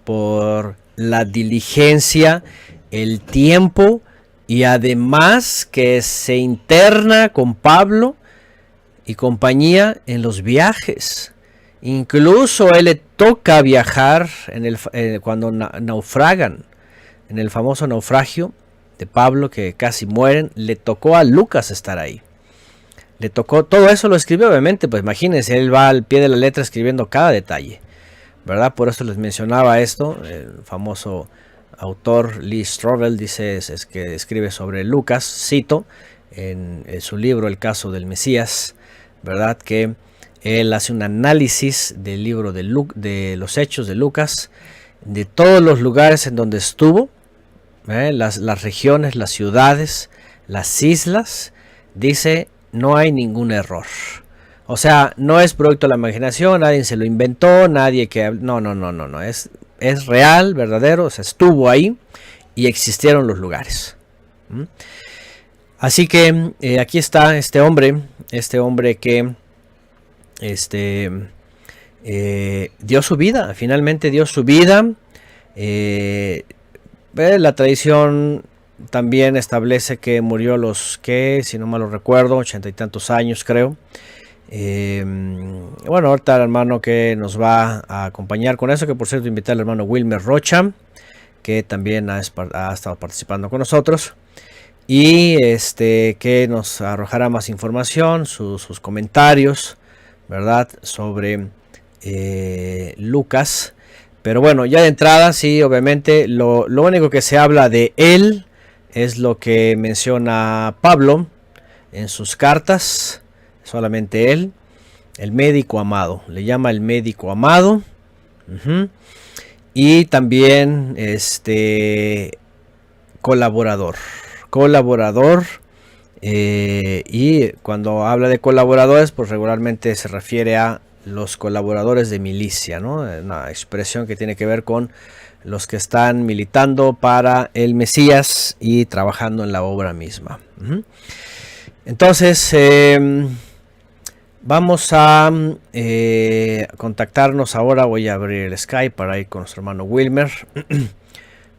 por la diligencia, el tiempo y además que se interna con Pablo y compañía en los viajes. Incluso a él le toca viajar cuando naufragan, en el famoso naufragio de Pablo que casi mueren, le tocó a Lucas estar ahí. Le tocó, todo eso lo escribió obviamente, pues imagínense, él va al pie de la letra escribiendo cada detalle, ¿verdad? Por eso les mencionaba esto, el famoso autor Lee Strobel dice, es que escribe sobre Lucas, cito, en su libro El caso del Mesías, ¿verdad? Que él hace un análisis del libro de los hechos de Lucas, de todos los lugares en donde estuvo, las regiones, las ciudades, las islas, dice, no hay ningún error. O sea, no es producto de la imaginación, nadie se lo inventó, nadie que... No, es real, verdadero, o sea, estuvo ahí y existieron los lugares. ¿Mm? Así que aquí está este hombre que dio su vida, finalmente dio su vida. La tradición también establece que murió a los que, si no mal lo recuerdo, 80 y tantos años creo. Bueno, ahorita el hermano que nos va a acompañar con eso, que por cierto invité al hermano Wilmer Rocha, que también ha estado participando con nosotros, y que nos arrojará más información, sus comentarios, ¿verdad? Sobre Lucas. Pero bueno, ya de entrada, sí, obviamente, lo único que se habla de él es lo que menciona Pablo en sus cartas, solamente él, el médico amado, le llama el médico amado. Y también colaborador, y cuando habla de colaboradores, pues regularmente se refiere a los colaboradores de milicia, ¿no? Una expresión que tiene que ver con los que están militando para el Mesías y trabajando en la obra misma. Entonces, vamos a contactarnos ahora. Voy a abrir el Skype para ir con nuestro hermano Wilmer.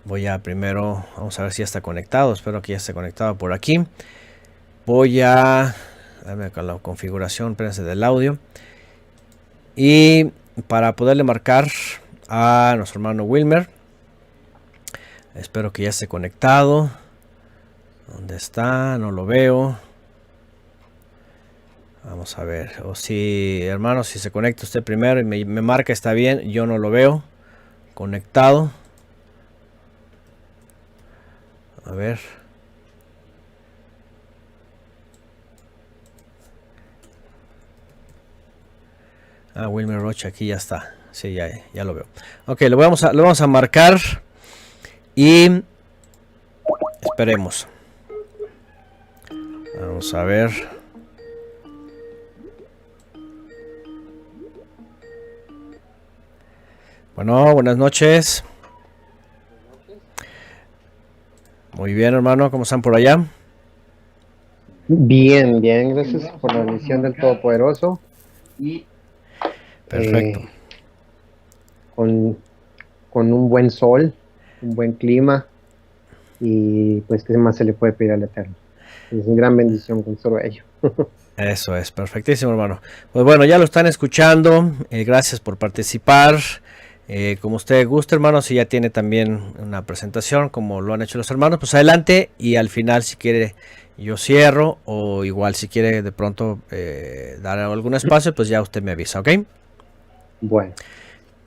Voy a primero, vamos a ver si ya está conectado. Espero que ya esté conectado por aquí. Voy a darme con la configuración, espérense, del audio. Y para poderle marcar a nuestro hermano Wilmer, espero que ya esté conectado. ¿Dónde está? No lo veo. Vamos a ver. O si, hermano, si se conecta usted primero y me marca, está bien. Yo no lo veo conectado. A ver. Wilmer Rocha aquí ya está. Sí, ya lo veo. Ok, lo vamos a marcar. Y esperemos. Vamos a ver. Bueno, buenas noches. Muy bien, hermano. ¿Cómo están por allá? Bien, bien, gracias por la bendición del Todopoderoso y Perfecto. con un buen sol, un buen clima y pues qué más se le puede pedir al Eterno. Es una gran bendición con solo ello. Eso es, perfectísimo, hermano. Pues bueno, ya lo están escuchando. Gracias por participar. Como usted guste, hermano, si ya tiene también una presentación, como lo han hecho los hermanos, pues adelante. Y al final, si quiere, yo cierro. O igual, si quiere de pronto dar algún espacio, pues ya usted me avisa, ¿ok? Bueno,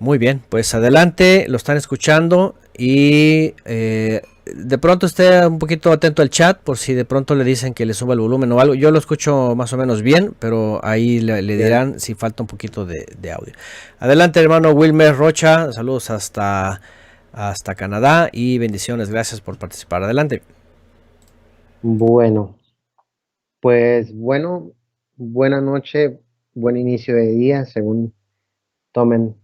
Muy bien, pues adelante, lo están escuchando. Y de pronto esté un poquito atento al chat por si de pronto le dicen que le suba el volumen o algo. Yo lo escucho más o menos bien, pero ahí le bien. dirán si falta un poquito de audio. Adelante, hermano Wilmer Rocha, saludos hasta Canadá y bendiciones, gracias por participar. Adelante. Bueno, pues bueno, buena noche, buen inicio de día, según tomen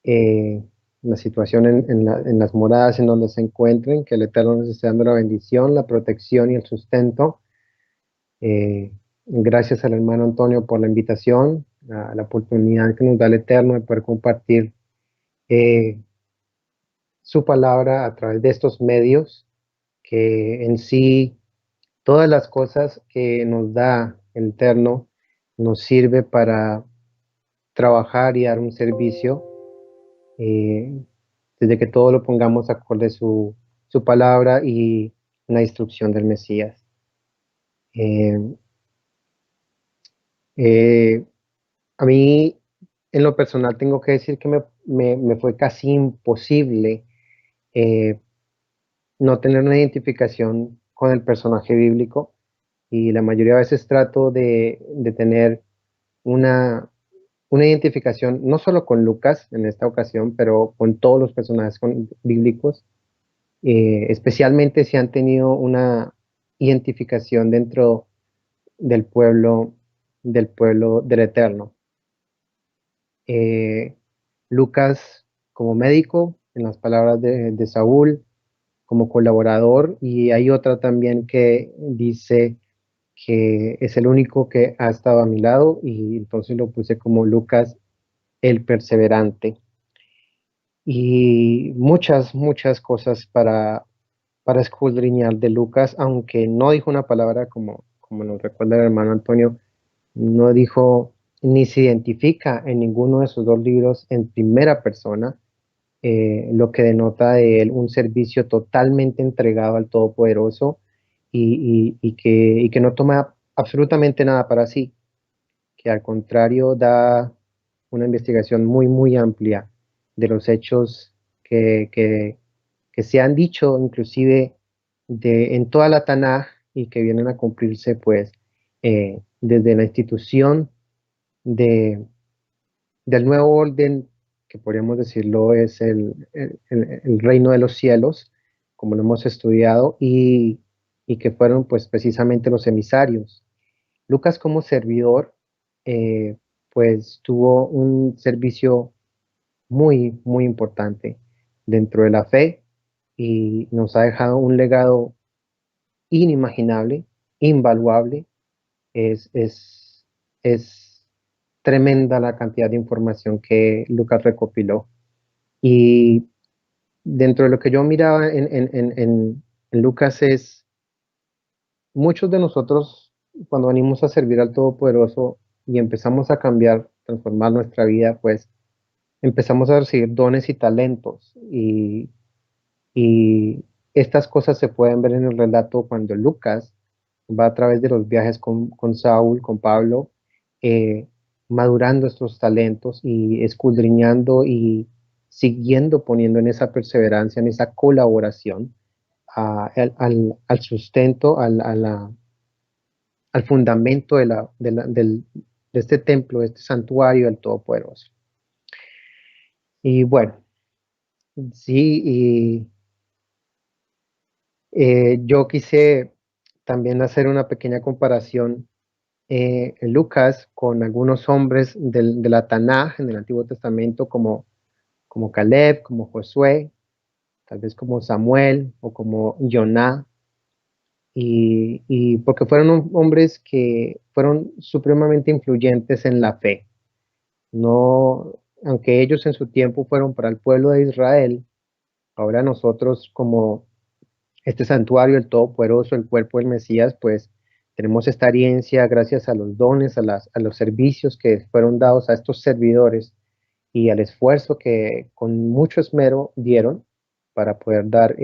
eh, la situación en las moradas en donde se encuentren, que el Eterno les esté dando la bendición, la protección y el sustento. Gracias al hermano Antonio por la invitación, a la oportunidad que nos da el Eterno de poder compartir su palabra a través de estos medios, que en sí todas las cosas que nos da el Eterno nos sirve para trabajar y dar un servicio, eh, desde que todo lo pongamos acorde a su palabra y la instrucción del Mesías. Eh, eh, a mí, en lo personal, tengo que decir que me fue casi imposible eh, no tener una identificación con el personaje bíblico, y la mayoría de veces trato de tener una, una identificación no solo con Lucas en esta ocasión, pero con todos los personajes bíblicos, especialmente si han tenido una identificación dentro del pueblo, del pueblo del Eterno. Eh, Lucas como médico, en las palabras de Saúl, como colaborador, y hay otra también que dice que es el único que ha estado a mi lado, y entonces lo puse como Lucas el perseverante. Y muchas cosas para escudriñar de Lucas, aunque no dijo una palabra como nos recuerda el hermano Antonio, no dijo ni se identifica en ninguno de sus dos libros en primera persona, lo que denota de él un servicio totalmente entregado al Todopoderoso, y que no toma absolutamente nada para sí, que al contrario da una investigación muy amplia de los hechos que se han dicho, inclusive en toda la Tanaj, y que vienen a cumplirse pues desde la institución de, del nuevo orden, que podríamos decirlo es el reino de los cielos, como lo hemos estudiado, y que fueron pues precisamente los emisarios. Lucas como servidor, eh, pues tuvo un servicio muy importante dentro de la fe, y nos ha dejado un legado inimaginable, invaluable. Es tremenda la cantidad de información que Lucas recopiló. Y dentro de lo que yo miraba en Lucas es, muchos de nosotros cuando venimos a servir al Todopoderoso y empezamos a cambiar, transformar nuestra vida, pues empezamos a recibir dones y talentos. Y estas cosas se pueden ver en el relato cuando Lucas va a través de los viajes con Saúl, con Pablo, eh, madurando estos talentos y escudriñando y siguiendo poniendo en esa perseverancia, en esa colaboración, al sustento, al fundamento de este templo, de este santuario del Todopoderoso. Y bueno, sí, y yo quise también hacer una pequeña comparación en Lucas con algunos hombres de la Tanaj en el Antiguo Testamento, como Caleb, como Josué, tal vez como Samuel o como Joná, y porque fueron hombres que fueron supremamente influyentes en la fe. No, aunque ellos en su tiempo fueron para el pueblo de Israel, ahora nosotros como este santuario, el Todopoderoso, el cuerpo del Mesías, pues tenemos esta herencia gracias a los dones, a los servicios que fueron dados a estos servidores, y al esfuerzo que con mucho esmero dieron para poder dar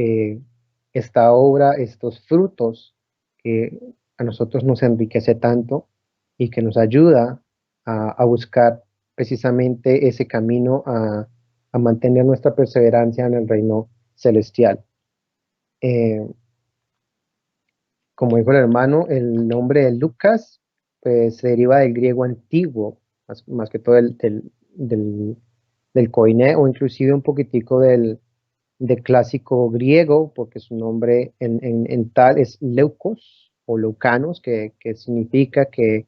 esta obra, estos frutos que a nosotros nos enriquece tanto y que nos ayuda a buscar precisamente ese camino a mantener nuestra perseverancia en el reino celestial. Eh, Como dijo el hermano, el nombre de Lucas pues, se deriva del griego antiguo, más que todo del koiné, o inclusive un poquitico del clásico griego, porque su nombre en tal es Leukos o Leucanos, que significa que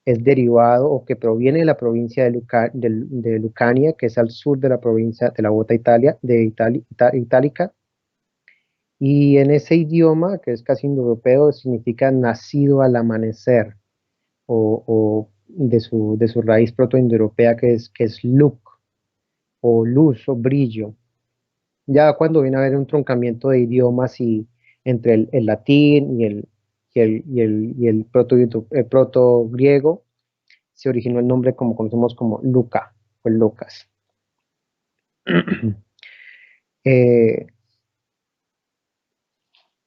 es derivado o que proviene de la provincia de Lucania, que es al sur de la provincia de la Bota Italia, Itálica. Y en ese idioma, que es casi indoeuropeo, significa nacido al amanecer, o de su raíz protoindoeuropea, que es luk, o luz, o brillo. Ya cuando viene a haber un truncamiento de idiomas y entre el latín y el proto griego, se originó el nombre como conocemos como Luca, o Lucas. Eh,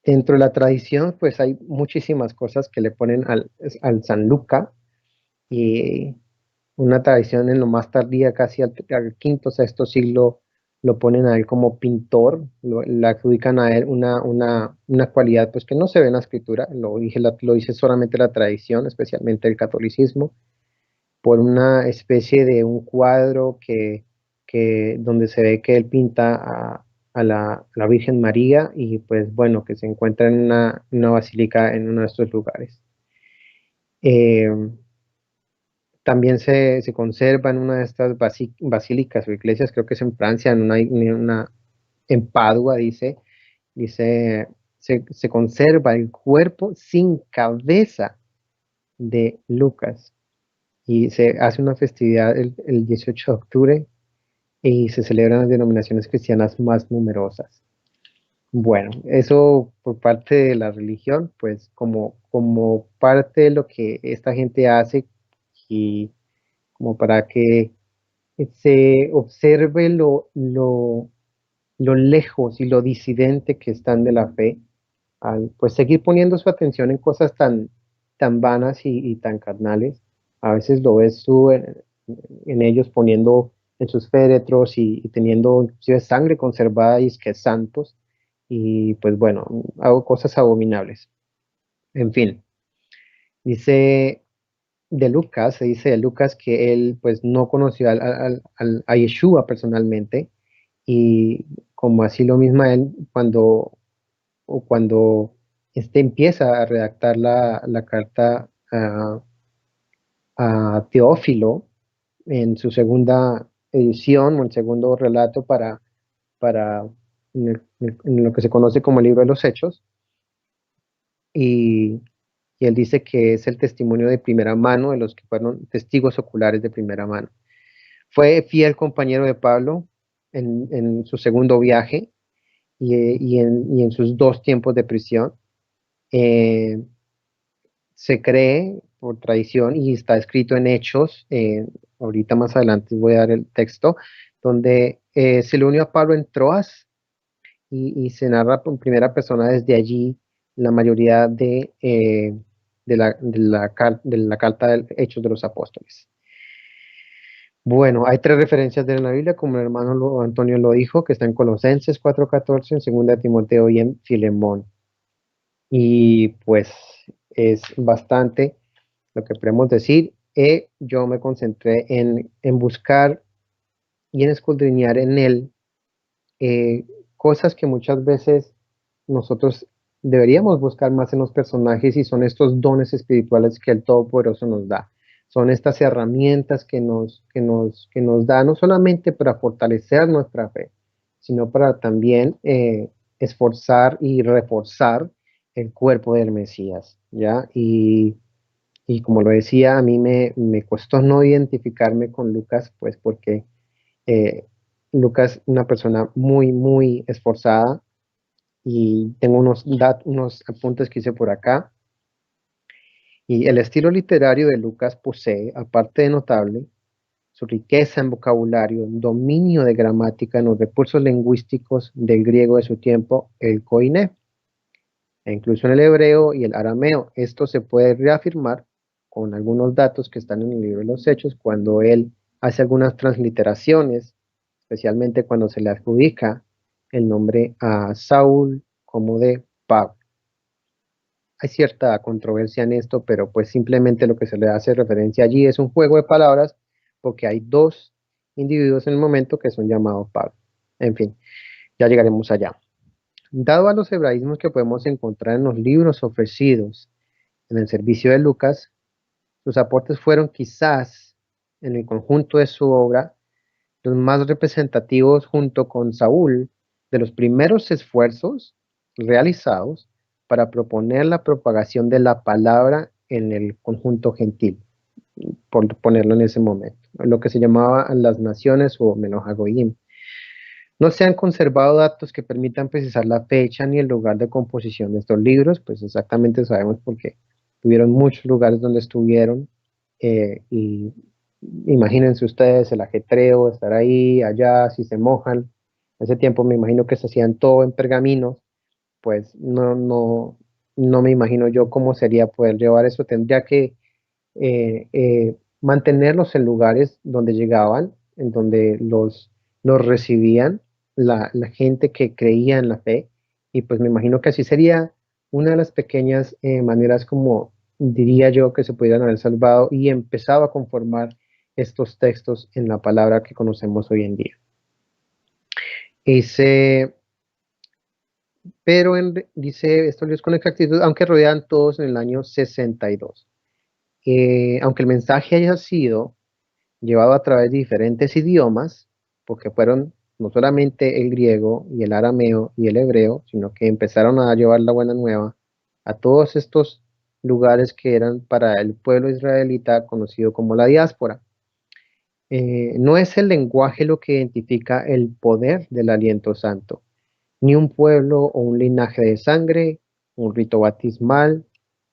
Dentro de la tradición, pues hay muchísimas cosas que le ponen al San Luca, y una tradición en lo más tardía, casi al quinto, sexto siglo, lo ponen a él como pintor, le adjudican a él una cualidad pues que no se ve en la escritura, lo dice solamente la tradición, especialmente el catolicismo, por una especie de un cuadro donde se ve que él pinta a la Virgen María, y pues bueno, que se encuentra en una basílica en uno de estos lugares. Eh, También se conserva en una de estas basílicas o iglesias, creo que es en Francia, en Padua, dice, se conserva el cuerpo sin cabeza de Lucas, y se hace una festividad el 18 de octubre y se celebran las denominaciones cristianas más numerosas. Bueno, eso por parte de la religión, pues como parte de lo que esta gente hace, y como para que se observe lo lejos y lo disidente que están de la fe, al pues seguir poniendo su atención en cosas tan vanas y tan carnales. A veces lo ves tú en ellos poniendo en sus féretros y teniendo inclusive sangre conservada y es que santos, y pues bueno, hago cosas abominables. En fin, dice se dice de Lucas que él pues no conoció a Yeshua personalmente, y como así lo mismo él cuando empieza a redactar la carta a Teófilo en su segunda edición o el segundo relato para en lo que se conoce como el libro de los Hechos, y, y él dice que es el testimonio de primera mano de los que fueron testigos oculares de primera mano. Fue fiel compañero de Pablo en su segundo viaje y en sus dos tiempos de prisión. Eh, Se cree por tradición y está escrito en Hechos, ahorita más adelante voy a dar el texto, donde se le unió a Pablo en Troas, y se narra en primera persona desde allí la mayoría de la carta de Hechos de los Apóstoles. Bueno, hay tres referencias de él en la Biblia, como el hermano Antonio lo dijo, que está en Colosenses 4:14, en 2 Timoteo y en Filemón. Y pues es bastante lo que podemos decir. Yo me concentré en buscar y en escudriñar en él eh, cosas que muchas veces nosotros deberíamos buscar más en los personajes, y son estos dones espirituales que el Todopoderoso nos da. Son estas herramientas que nos da no solamente para fortalecer nuestra fe, sino para también esforzar y reforzar el cuerpo del Mesías, ¿ya? Y como lo decía, a mí me costó no identificarme con Lucas, pues porque eh, Lucas es una persona muy, muy esforzada, y tengo unos apuntes que hice por acá. Y el estilo literario de Lucas posee, aparte de notable, su riqueza en vocabulario, dominio de gramática en los recursos lingüísticos del griego de su tiempo, el koiné, e incluso en el hebreo y el arameo. Esto se puede reafirmar con algunos datos que están en el libro de los Hechos, cuando él hace algunas transliteraciones, especialmente cuando se le adjudica el nombre a Saúl como de Pablo. Hay cierta controversia en esto, pero pues simplemente lo que se le hace referencia allí es un juego de palabras, porque hay dos individuos en el momento que son llamados Pablo. En fin, ya llegaremos allá. Dado a los hebraísmos que podemos encontrar en los libros ofrecidos en el servicio de Lucas, sus aportes fueron quizás, en el conjunto de su obra, los más representativos, junto con Saúl, de los primeros esfuerzos realizados para proponer la propagación de la palabra en el conjunto gentil, por ponerlo en ese momento, lo que se llamaba las naciones o Menojagoyim. No se han conservado datos que permitan precisar la fecha ni el lugar de composición de estos libros, pues exactamente sabemos porque tuvieron muchos lugares donde estuvieron, y imagínense ustedes el ajetreo, estar ahí, allá, si se mojan. Ese tiempo me imagino que se hacían todo en pergaminos, pues no me imagino yo cómo sería poder llevar eso. Tendría que mantenerlos en lugares donde llegaban, en donde los recibían la gente que creía en la fe, y pues me imagino que así sería una de las pequeñas maneras como diría yo que se pudieran haber salvado y empezado a conformar estos textos en la palabra que conocemos hoy en día. Dice, dice estos libros con exactitud, aunque rodean todos en el año 62. Aunque el mensaje haya sido llevado a través de diferentes idiomas, porque fueron no solamente el griego y el arameo y el hebreo, sino que empezaron a llevar la buena nueva a todos estos lugares que eran para el pueblo israelita conocido como la diáspora. No es el lenguaje lo que identifica el poder del aliento santo, ni un pueblo o un linaje de sangre, un rito bautismal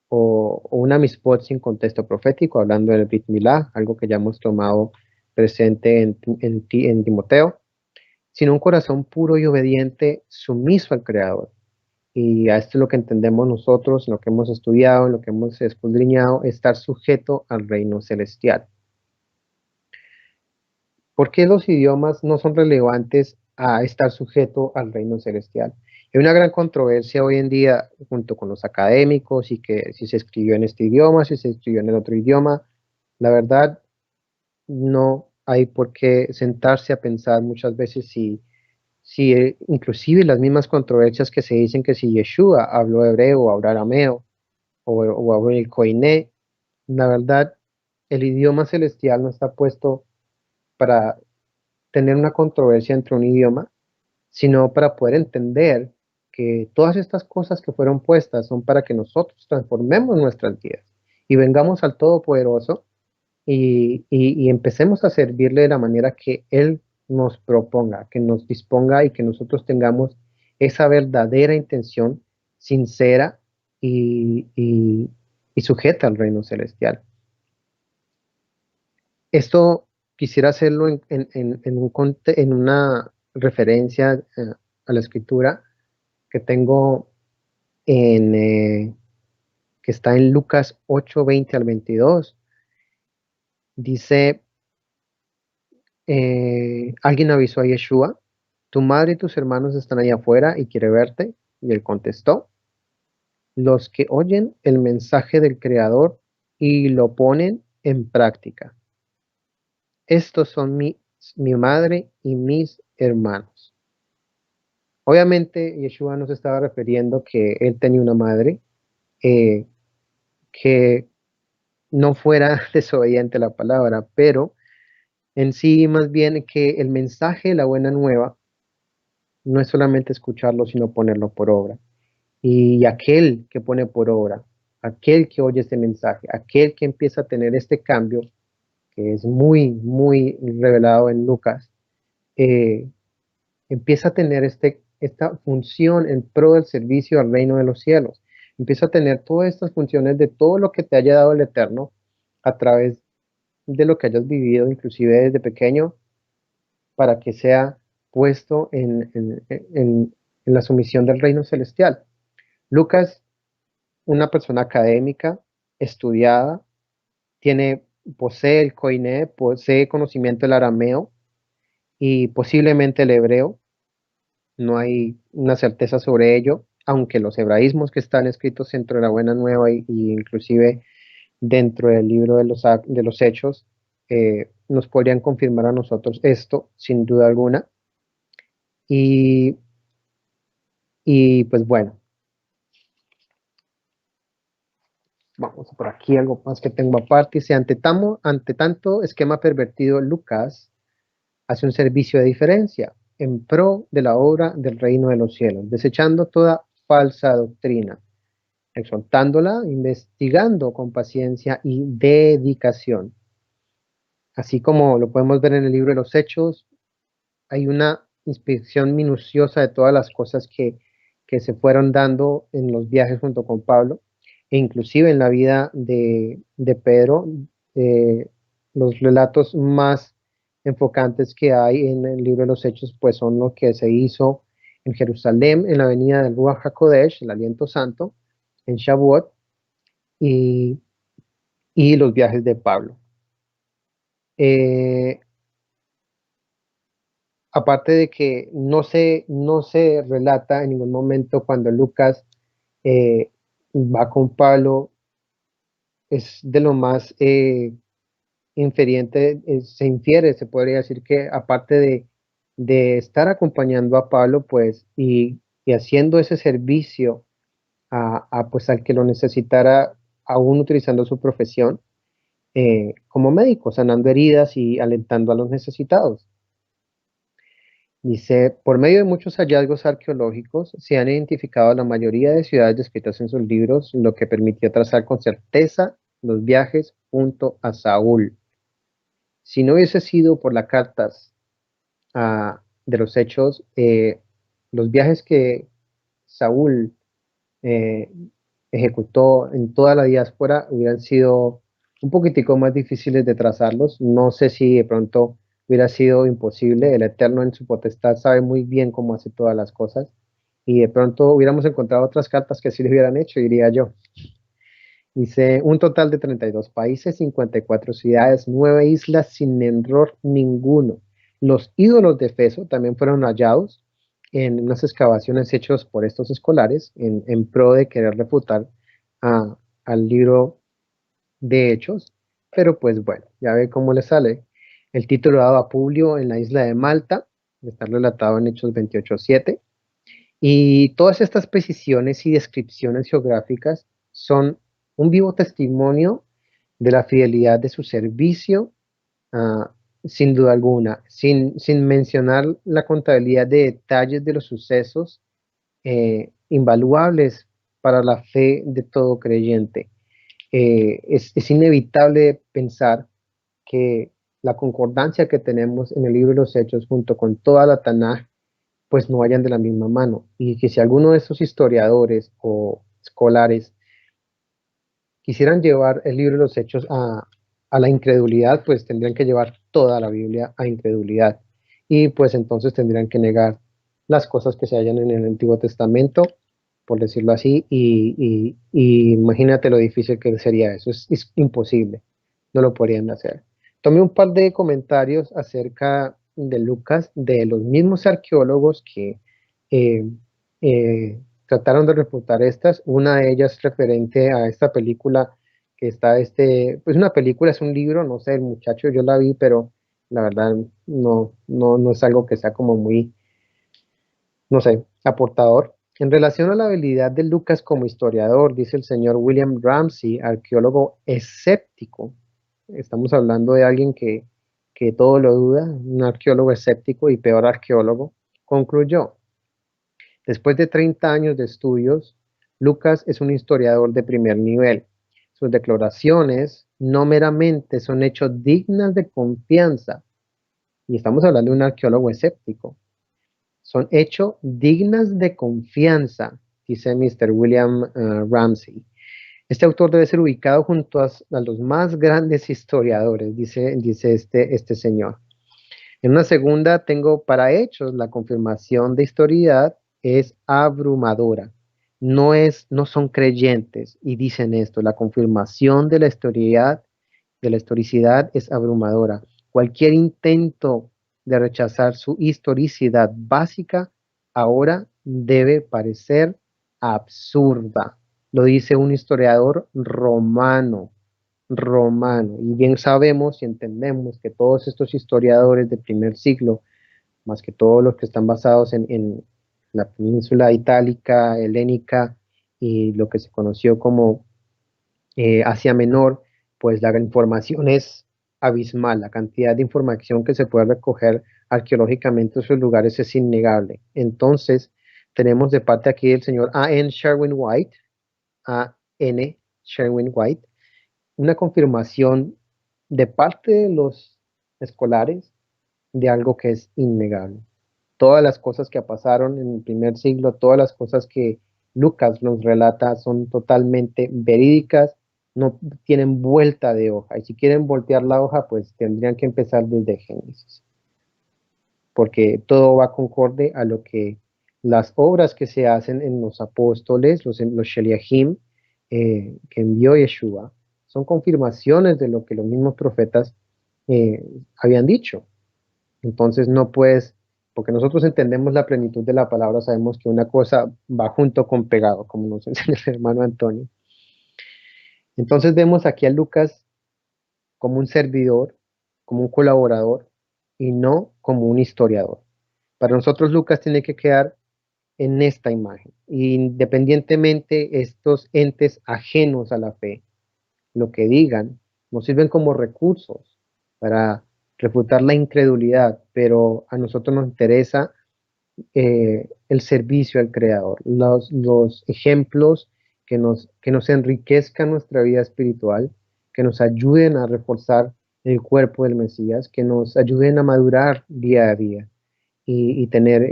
o una mispot sin contexto profético, hablando del Brit Milá, algo que ya hemos tomado presente en Timoteo, sino un corazón puro y obediente, sumiso al Creador. Y a esto es lo que entendemos nosotros, lo que hemos estudiado, lo que hemos escudriñado, estar sujeto al reino celestial. ¿Por qué los idiomas no son relevantes a estar sujeto al reino celestial? Hay una gran controversia hoy en día junto con los académicos y que si se escribió en este idioma, si se escribió en el otro idioma. La verdad, no hay por qué sentarse a pensar muchas veces si inclusive las mismas controversias que se dicen que si Yeshua habló hebreo o habló arameo o habló el koiné, la verdad, el idioma celestial no está puesto para tener una controversia entre un idioma, sino para poder entender que todas estas cosas que fueron puestas son para que nosotros transformemos nuestras vidas y vengamos al Todopoderoso y empecemos a servirle de la manera que Él nos proponga, que nos disponga y que nosotros tengamos esa verdadera intención sincera y sujeta al reino celestial. Esto quisiera hacerlo en una referencia a la escritura que tengo que está en Lucas 8, 20 al 22. Dice, alguien avisó a Yeshua, tu madre y tus hermanos están allá afuera y quiere verte. Y él contestó, los que oyen el mensaje del Creador y lo ponen en práctica. Estos son mi madre y mis hermanos. Obviamente, Yeshua nos estaba refiriendo que él tenía una madre eh, que no fuera desobediente a la palabra, pero en sí más bien que el mensaje de la buena nueva no es solamente escucharlo, sino ponerlo por obra. Y aquel que pone por obra, aquel que oye este mensaje, aquel que empieza a tener este cambio, que es muy, muy revelado en Lucas, eh, empieza a tener esta función en pro del servicio al reino de los cielos. Empieza a tener todas estas funciones de todo lo que te haya dado el Eterno a través de lo que hayas vivido, inclusive desde pequeño, para que sea puesto en la sumisión del reino celestial. Lucas, una persona académica, estudiada, posee el koiné, posee conocimiento del arameo y posiblemente el hebreo. No hay una certeza sobre ello, aunque los hebraísmos que están escritos dentro de la Buena Nueva y inclusive dentro del libro de los Hechos nos podrían confirmar a nosotros esto, sin duda alguna. Y, y pues bueno, vamos por aquí algo más que tengo aparte. Dice, ante tanto esquema pervertido, Lucas hace un servicio de diferencia en pro de la obra del reino de los cielos, desechando toda falsa doctrina, exhortándola, investigando con paciencia y dedicación. Así como lo podemos ver en el libro de los Hechos, hay una inspección minuciosa de todas las cosas que se fueron dando en los viajes junto con Pablo, e inclusive en la vida de Pedro. eh, los relatos más enfocantes que hay en el libro de los Hechos, pues son lo que se hizo en Jerusalén, en la avenida del Ruach HaKodesh, el aliento santo, en Shavuot, y, y los viajes de Pablo. Eh, Aparte de que no se relata en ningún momento cuando Lucas va con Pablo, es de lo más inferiente, se infiere, se podría decir que aparte de estar acompañando a Pablo, pues, y haciendo ese servicio pues al que lo necesitara, aún utilizando su profesión como médico, sanando heridas y alentando a los necesitados. Dice, por medio de muchos hallazgos arqueológicos se han identificado la mayoría de ciudades descritas en sus libros, lo que permitió trazar con certeza los viajes junto a Saúl. Si no hubiese sido por las cartas de los hechos, los viajes que Saúl eh, ejecutó en toda la diáspora hubieran sido un poquitico más difíciles de trazarlos. No sé si de pronto hubiera sido imposible. El Eterno en su potestad sabe muy bien cómo hace todas las cosas. Y de pronto hubiéramos encontrado otras cartas que sí le hubieran hecho, diría yo. Dice, un total de 32 países, 54 ciudades, 9 islas sin error ninguno. Los ídolos de Efeso también fueron hallados en unas excavaciones hechas por estos escolares en pro de querer refutar al libro de Hechos. Pero pues bueno, ya ve cómo le sale. El título dado a Publio en la isla de Malta, está relatado en Hechos 28:7. Y todas estas precisiones y descripciones geográficas son un vivo testimonio de la fidelidad de su servicio, ah, sin duda alguna, sin mencionar la contabilidad de detalles de los sucesos invaluables para la fe de todo creyente. Es inevitable pensar que la concordancia que tenemos en el libro de los Hechos junto con toda la Tanaj pues no vayan de la misma mano. Y que si alguno de estos historiadores o escolares quisieran llevar el libro de los Hechos a la incredulidad, pues tendrían que llevar toda la Biblia a incredulidad. Y pues entonces tendrían que negar las cosas que se hallan en el Antiguo Testamento, por decirlo así, y imagínate lo difícil que sería eso. Es imposible, no lo podrían hacer. Tomé un par de comentarios acerca de Lucas, de los mismos arqueólogos que eh, trataron de refutar estas. Una de ellas referente a esta película que está, pues una película, es un libro, no sé, el muchacho yo la vi, pero la verdad no es algo que sea como muy, no sé, aportador. En relación a la habilidad de Lucas como historiador, dice el señor William Ramsey, arqueólogo escéptico. Estamos hablando de alguien que todo lo duda, un arqueólogo escéptico y peor arqueólogo, concluyó. Después de 30 años de estudios, Lucas es un historiador de primer nivel. Sus declaraciones no meramente son hechos dignas de confianza, y estamos hablando de un arqueólogo escéptico, son hechos dignas de confianza, dice Mr. William Ramsey. Este autor debe ser ubicado junto a los más grandes historiadores, dice este señor. En una segunda tengo para hechos la confirmación de historicidad es abrumadora. No son creyentes y dicen esto, la confirmación de la historicidad es abrumadora. Cualquier intento de rechazar su historicidad básica ahora debe parecer absurda. Lo dice un historiador romano. Y bien sabemos y entendemos que todos estos historiadores del primer siglo, más que todos los que están basados en la península itálica, helénica y lo que se conoció como Asia Menor, pues la información es abismal. La cantidad de información que se puede recoger arqueológicamente en esos lugares es innegable. Entonces, tenemos de parte aquí del señor A.N. Sherwin White, A.N. Sherwin White, una confirmación de parte de los escolares de algo que es innegable. Todas las cosas que pasaron en el primer siglo, todas las cosas que Lucas nos relata son totalmente verídicas, no tienen vuelta de hoja. Y si quieren voltear la hoja, pues tendrían que empezar desde Génesis, porque todo va concorde a lo que las obras que se hacen en los apóstoles, los Sheliahim, que envió Yeshua, son confirmaciones de lo que los mismos profetas habían dicho. Entonces no puedes, porque nosotros entendemos la plenitud de la palabra, sabemos que una cosa va junto con pegado, como nos enseña el hermano Antonio. Entonces vemos aquí a Lucas como un servidor, como un colaborador y no como un historiador. Para nosotros Lucas tiene que quedar en esta imagen. Independientemente estos entes ajenos a la fe, lo que digan, nos sirven como recursos para refutar la incredulidad, pero a nosotros nos interesa el servicio al Creador, los ejemplos que nos enriquezcan nuestra vida espiritual, que nos ayuden a reforzar el cuerpo del Mesías, que nos ayuden a madurar día a día y tener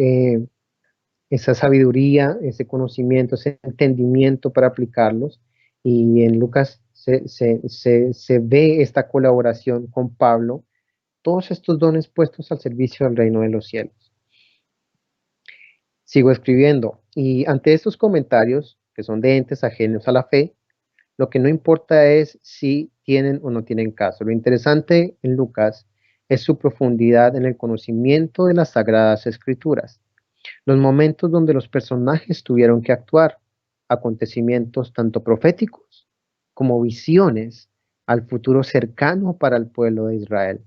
esa sabiduría, ese conocimiento, ese entendimiento para aplicarlos. Y en Lucas se ve esta colaboración con Pablo, todos estos dones puestos al servicio del reino de los cielos. Sigo escribiendo, y ante estos comentarios, que son de entes ajenos a la fe, lo que no importa es si tienen o no tienen caso. Lo interesante en Lucas es su profundidad en el conocimiento de las sagradas escrituras, los momentos donde los personajes tuvieron que actuar, acontecimientos tanto proféticos como visiones al futuro cercano para el pueblo de Israel.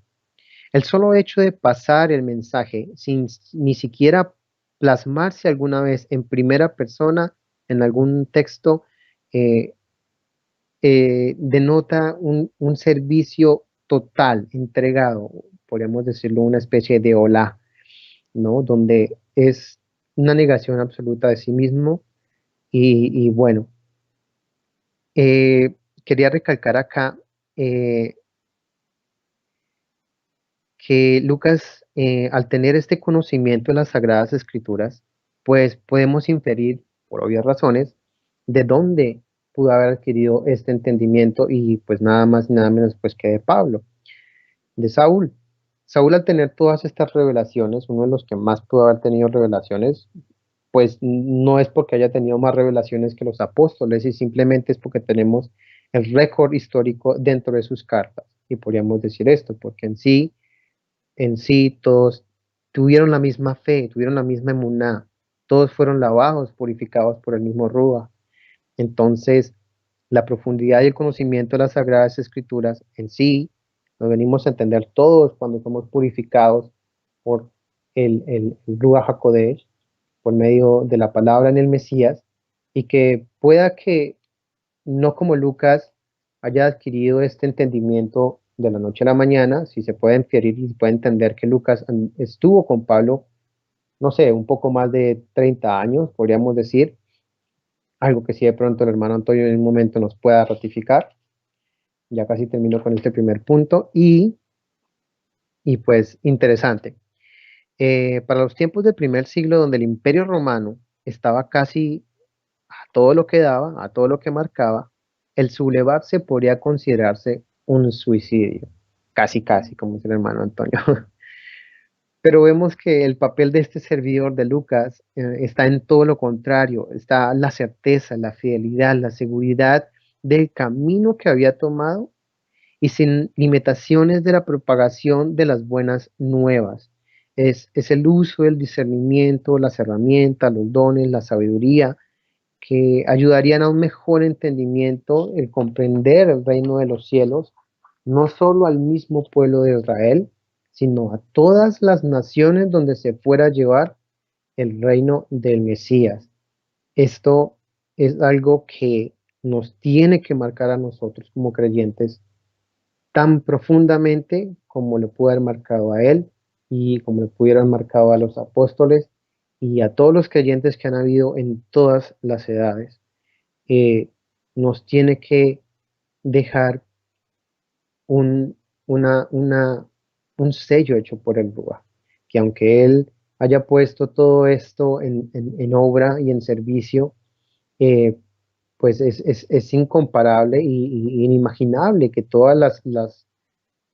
El solo hecho de pasar el mensaje sin ni siquiera plasmarse alguna vez en primera persona en algún texto eh, denota un servicio total, entregado, podríamos decirlo, una especie de hola, ¿no? Donde es una negación absoluta de sí mismo y bueno, eh, quería recalcar acá eh, que Lucas, al tener este conocimiento de las Sagradas Escrituras, pues podemos inferir, por obvias razones, de dónde pudo haber adquirido este entendimiento y pues nada más y nada menos pues que de Pablo, de Saúl. Saúl al tener todas estas revelaciones, uno de los que más pudo haber tenido revelaciones, pues no es porque haya tenido más revelaciones que los apóstoles y simplemente es porque tenemos el récord histórico dentro de sus cartas. Y podríamos decir esto, porque en sí todos tuvieron la misma fe, tuvieron la misma emuná, todos fueron lavados, purificados por el mismo Rúa. Entonces, la profundidad y el conocimiento de las Sagradas Escrituras en sí, lo venimos a entender todos cuando somos purificados por el Rúa HaKodesh, por medio de la palabra en el Mesías, y que pueda que no como Lucas haya adquirido este entendimiento de la noche a la mañana, si se puede inferir y se puede entender que Lucas estuvo con Pablo, no sé, un poco más de 30 años, podríamos decir, algo que si de pronto el hermano Antonio en un momento nos pueda ratificar. Ya casi termino con este primer punto y pues interesante. Para los tiempos del primer siglo, donde el imperio romano estaba casi a todo lo que daba, a todo lo que marcaba, el sublevarse podría considerarse un suicidio. Casi, casi, como dice el hermano Antonio. Pero vemos que el papel de este servidor de Lucas está en todo lo contrario, está la certeza, la fidelidad, la seguridad del camino que había tomado y sin limitaciones de la propagación de las buenas nuevas. Es el uso del discernimiento, las herramientas, los dones, la sabiduría que ayudarían a un mejor entendimiento, el comprender el reino de los cielos, no solo al mismo pueblo de Israel, sino a todas las naciones donde se fuera a llevar el reino del Mesías. Esto es algo que nos tiene que marcar a nosotros como creyentes tan profundamente como le pudo haber marcado a él y como le pudieran marcado a los apóstoles y a todos los creyentes que han habido en todas las edades. Eh, nos tiene que dejar un, una, un sello hecho por el Rúa, que aunque él haya puesto todo esto en obra y en servicio, eh, pues es incomparable y inimaginable que todas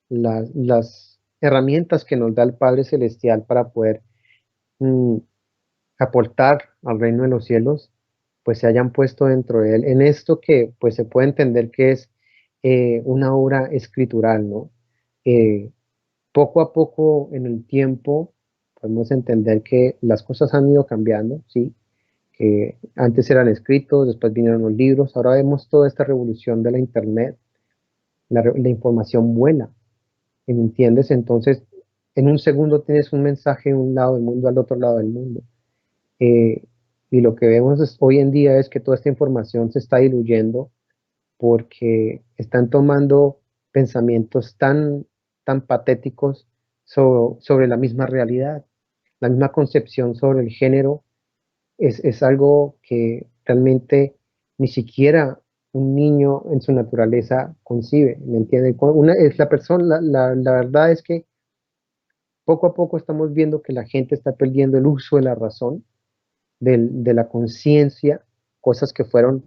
las herramientas que nos da el Padre Celestial para poder mm, aportar al reino de los cielos, pues se hayan puesto dentro de él. En esto que pues se puede entender que es una obra escritural, ¿no? Eh, Poco a poco en el tiempo podemos entender que las cosas han ido cambiando, ¿sí? Que antes eran escritos, después vinieron los libros, ahora vemos toda esta revolución de la internet, la información vuela, ¿me entiendes? Entonces, en un segundo tienes un mensaje de un lado del mundo al otro lado del mundo. Eh, y lo que vemos hoy en día es que toda esta información se está diluyendo porque están tomando pensamientos tan patéticos sobre la misma realidad, la misma concepción sobre el género es algo que realmente ni siquiera un niño en su naturaleza concibe, ¿me entienden? Es la persona, la verdad es que poco a poco estamos viendo que la gente está perdiendo el uso de la razón, de la conciencia, cosas que fueron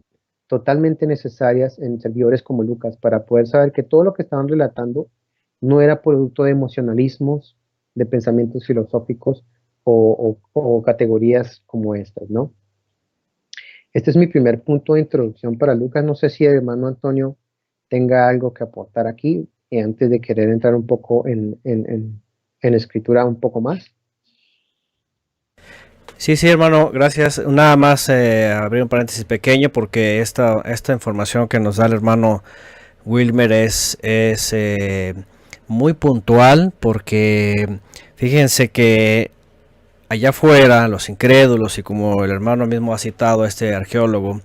totalmente necesarias en servidores como Lucas para poder saber que todo lo que estaban relatando no era producto de emocionalismos, de pensamientos filosóficos o categorías como estas, ¿no? Este es mi primer punto de introducción para Lucas. No sé si el hermano Antonio tenga algo que aportar aquí antes de querer entrar un poco en escritura un poco más. Sí, sí, hermano, gracias. Nada más abrir un paréntesis pequeño porque esta información que nos da el hermano Wilmer es muy puntual porque fíjense que allá afuera los incrédulos y como el hermano mismo ha citado a este arqueólogo,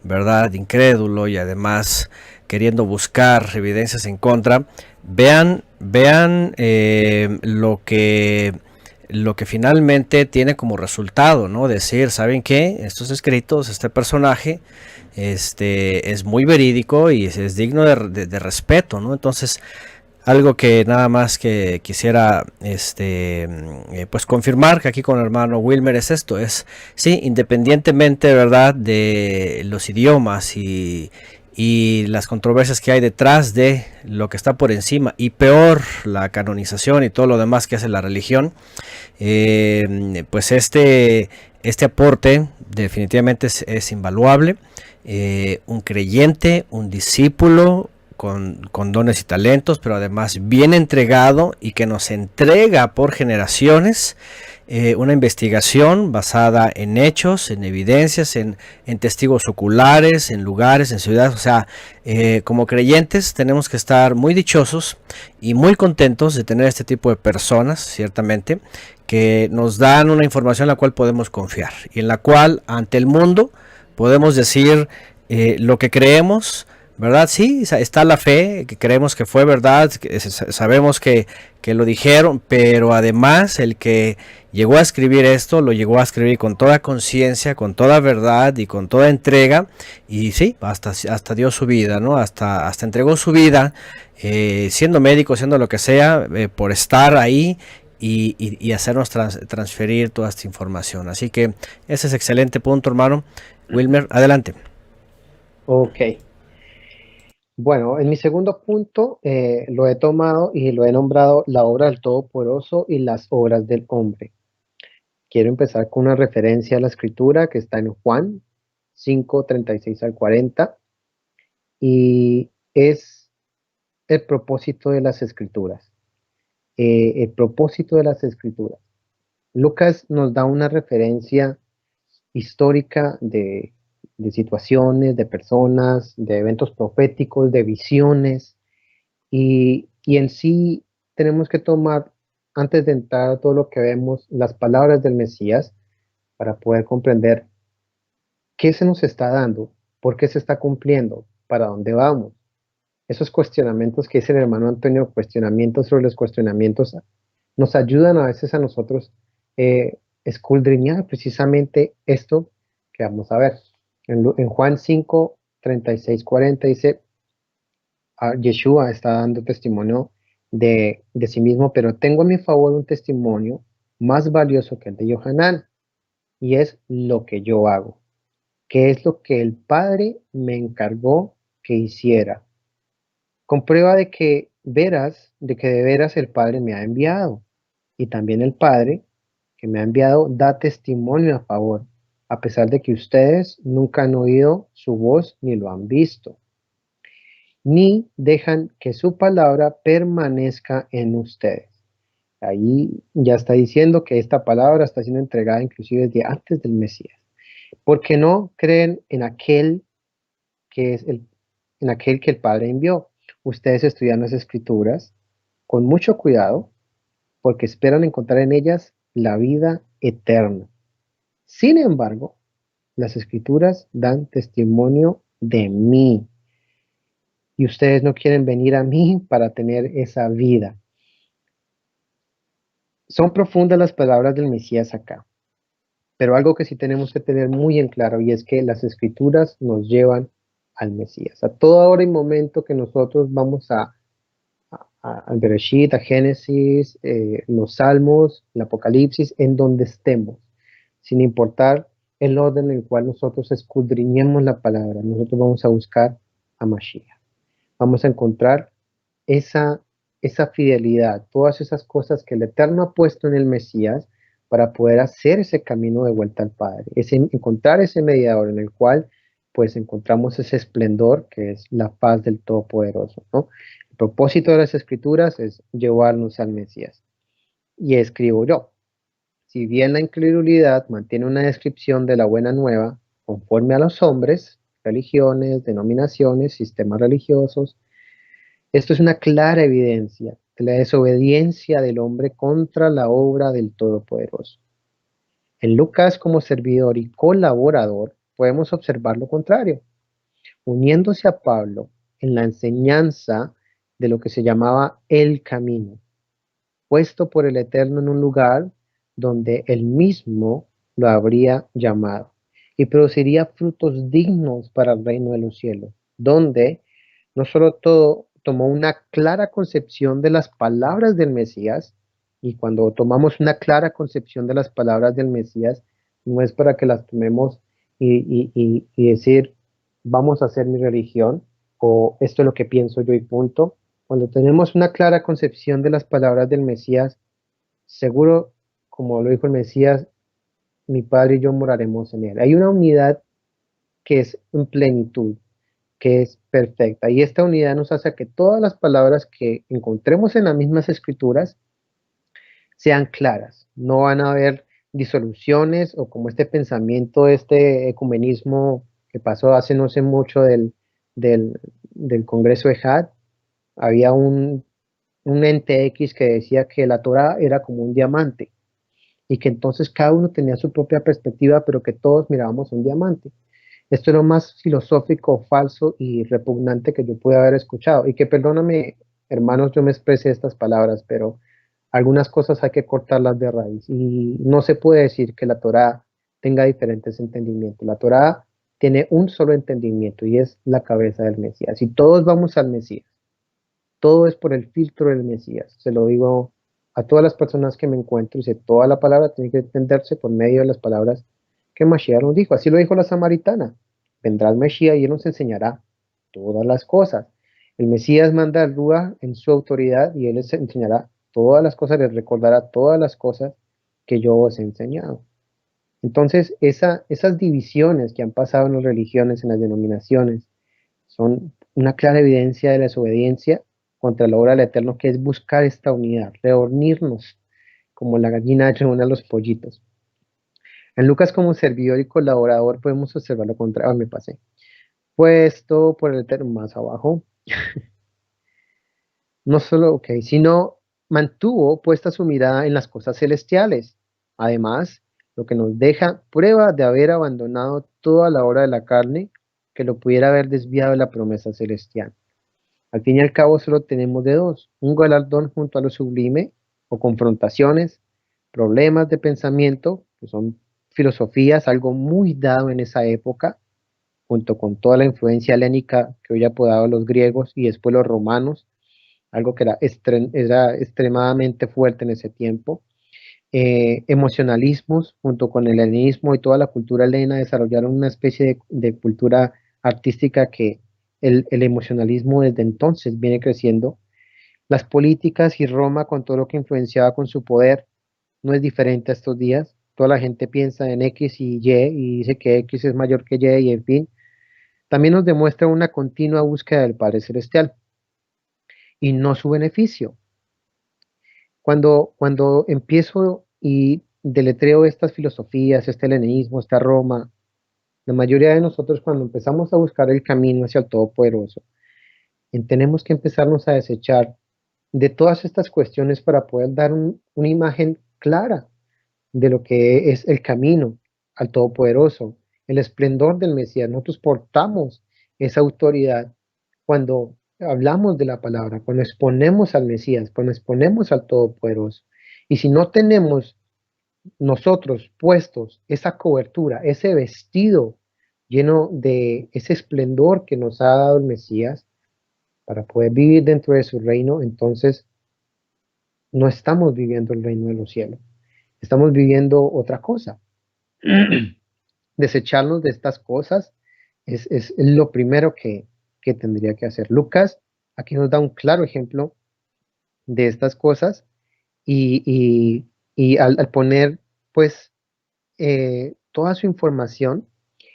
¿verdad? Incrédulo y además queriendo buscar evidencias en contra, vean lo que finalmente tiene como resultado, ¿no? Decir, ¿saben qué? Estos escritos, este personaje, es muy verídico y es digno de respeto, ¿no? Entonces, algo que nada más que quisiera pues confirmar que aquí con el hermano Wilmer es esto, es sí, independientemente, ¿verdad?, de los idiomas y las controversias que hay detrás de lo que está por encima y peor la canonización y todo lo demás que hace la religión, pues este aporte definitivamente es invaluable. Un creyente, un discípulo con dones y talentos, pero además bien entregado y que nos entrega por generaciones una investigación basada en hechos, en evidencias, en testigos oculares, en lugares, en ciudades. O sea, como creyentes tenemos que estar muy dichosos y muy contentos de tener este tipo de personas, ciertamente, que nos dan una información en la cual podemos confiar y en la cual ante el mundo podemos decir lo que creemos, ¿verdad? Sí, está la fe, que creemos que fue verdad, que sabemos que lo dijeron, pero además el que llegó a escribir esto, lo llegó a escribir con toda conciencia, con toda verdad y con toda entrega, y sí, hasta dio su vida, ¿no? Hasta entregó su vida, siendo médico, siendo lo que sea, por estar ahí y hacernos transferir toda esta información. Así que ese es excelente punto, hermano. Wilmer, adelante. Ok. Bueno, en mi segundo punto lo he tomado y lo he nombrado la obra del Todopoderoso y las obras del hombre. Quiero empezar con una referencia a la escritura que está en Juan 5:36 al 40 y es el propósito de las escrituras. El propósito de las escrituras. Lucas nos da una referencia histórica de situaciones, de personas, de eventos proféticos, de visiones, y en sí tenemos que tomar, antes de entrar a todo lo que vemos, las palabras del Mesías para poder comprender qué se nos está dando, por qué se está cumpliendo, para dónde vamos. Esos cuestionamientos que dice el hermano Antonio, cuestionamientos sobre los cuestionamientos, nos ayudan a veces a nosotros escudriñar precisamente esto que vamos a ver. En Juan 5, 36, 40 dice, Yeshua está dando testimonio de sí mismo, pero tengo a mi favor un testimonio más valioso que el de Yohanan, y es lo que yo hago, que es lo que el Padre me encargó que hiciera. Comprueba de que de veras el Padre me ha enviado, y también el Padre que me ha enviado da testimonio a favor, a pesar de que ustedes nunca han oído su voz ni lo han visto, ni dejan que su palabra permanezca en ustedes. Ahí ya está diciendo que esta palabra está siendo entregada inclusive desde antes del Mesías, porque no creen en aquel que es en aquel que el Padre envió. Ustedes estudian las Escrituras con mucho cuidado, porque esperan encontrar en ellas la vida eterna. Sin embargo, las Escrituras dan testimonio de mí, y ustedes no quieren venir a mí para tener esa vida. Son profundas las palabras del Mesías acá, pero algo que sí tenemos que tener muy en claro, y es que las Escrituras nos llevan al Mesías. A toda hora y momento que nosotros vamos al Bereshit, a Génesis, los Salmos, el Apocalipsis, en donde estemos, sin importar el orden en el cual nosotros escudriñemos la palabra, nosotros vamos a buscar a Mashiach. Vamos a encontrar esa, esa fidelidad, todas esas cosas que el Eterno ha puesto en el Mesías para poder hacer ese camino de vuelta al Padre, encontrar ese mediador en el cual pues encontramos ese esplendor que es la paz del Todopoderoso, ¿no? El propósito de las Escrituras es llevarnos al Mesías. Y escribo yo, si bien la incredulidad mantiene una descripción de la buena nueva conforme a los hombres, religiones, denominaciones, sistemas religiosos, esto es una clara evidencia de la desobediencia del hombre contra la obra del Todopoderoso. En Lucas, como servidor y colaborador, podemos observar lo contrario, uniéndose a Pablo en la enseñanza de lo que se llamaba el camino, puesto por el Eterno en un lugar donde él mismo lo habría llamado, y produciría frutos dignos para el reino de los cielos, donde no solo todo tomó una clara concepción de las palabras del Mesías, y cuando tomamos una clara concepción de las palabras del Mesías, no es para que las tomemos y decir, vamos a hacer mi religión, o esto es lo que pienso yo y punto. Cuando tenemos una clara concepción de las palabras del Mesías, seguro, como lo dijo el Mesías, mi Padre y yo moraremos en él. Hay una unidad que es en plenitud, que es perfecta. Y esta unidad nos hace que todas las palabras que encontremos en las mismas escrituras sean claras. No van a haber disoluciones o como este pensamiento, este ecumenismo que pasó hace no sé mucho del, del Congreso de Had. Había un ente X que decía que la Torah era como un diamante y que entonces cada uno tenía su propia perspectiva, pero que todos mirábamos un diamante. Esto es lo más filosófico, falso y repugnante que yo pude haber escuchado. Y que perdóname, hermanos, yo me expresé estas palabras, pero algunas cosas hay que cortarlas de raíz. Y no se puede decir que la Torá tenga diferentes entendimientos. La Torá tiene un solo entendimiento y es la cabeza del Mesías. Y todos vamos al Mesías. Todo es por el filtro del Mesías. Se lo digo a todas las personas que me encuentro. Dice, toda la palabra tiene que entenderse por medio de las palabras que Mashiach nos dijo. Así lo dijo la samaritana. Vendrá el Mesías y él nos enseñará todas las cosas. El Mesías manda al Ruach en su autoridad y él les enseñará todas las cosas, les recordará todas las cosas que yo os he enseñado. Entonces, esas divisiones que han pasado en las religiones, en las denominaciones, son una clara evidencia de la desobediencia contra la obra del Eterno, que es buscar esta unidad, reunirnos como la gallina reúne a los pollitos. En Lucas, como servidor y colaborador, podemos observar lo contrario. Me pasé. Puesto por el Eterno más abajo. No solo, ok, sino mantuvo puesta su mirada en las cosas celestiales. Además, lo que nos deja prueba de haber abandonado toda la obra de la carne que lo pudiera haber desviado de la promesa celestial. Al fin y al cabo solo tenemos de dos, un galardón junto a lo sublime o confrontaciones, problemas de pensamiento, que son filosofías, algo muy dado en esa época, junto con toda la influencia helénica que hoy apodaban los griegos y después los romanos, algo que era extremadamente fuerte en ese tiempo. emocionalismos junto con el helenismo y toda la cultura helena desarrollaron una especie de cultura artística que el emocionalismo desde entonces viene creciendo. Las políticas y Roma con todo lo que influenciaba con su poder no es diferente a estos días. Toda la gente piensa en X y dice que X es mayor que Y y en fin. También nos demuestra una continua búsqueda del Padre Celestial y no su beneficio. Cuando empiezo y deletreo estas filosofías, este helenismo, esta Roma, la mayoría de nosotros cuando empezamos a buscar el camino hacia el Todopoderoso, tenemos que empezarnos a desechar de todas estas cuestiones para poder dar una imagen clara de lo que es el camino al Todopoderoso, el esplendor del Mesías. Nosotros portamos esa autoridad cuando hablamos de la palabra, cuando exponemos al Mesías, cuando exponemos al Todopoderoso. Y si no tenemos nosotros puestos esa cobertura, ese vestido lleno de ese esplendor que nos ha dado el Mesías para poder vivir dentro de su reino, entonces no estamos viviendo el reino de los cielos. Estamos viviendo otra cosa. Desecharnos de estas cosas es lo primero que tendría que hacer. Lucas aquí nos da un claro ejemplo de estas cosas y al poner pues toda su información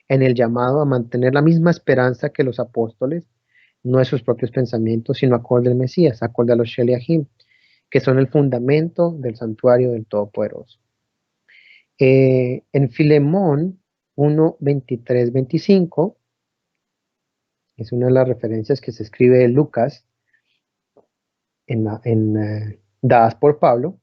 en el llamado a mantener la misma esperanza que los apóstoles, no es sus propios pensamientos, sino acorde al Mesías, acorde a los Sheliahim, que son el fundamento del santuario del Todopoderoso. En Filemón 1, 23, 25, es una de las referencias que se escribe de Lucas, dadas por Pablo.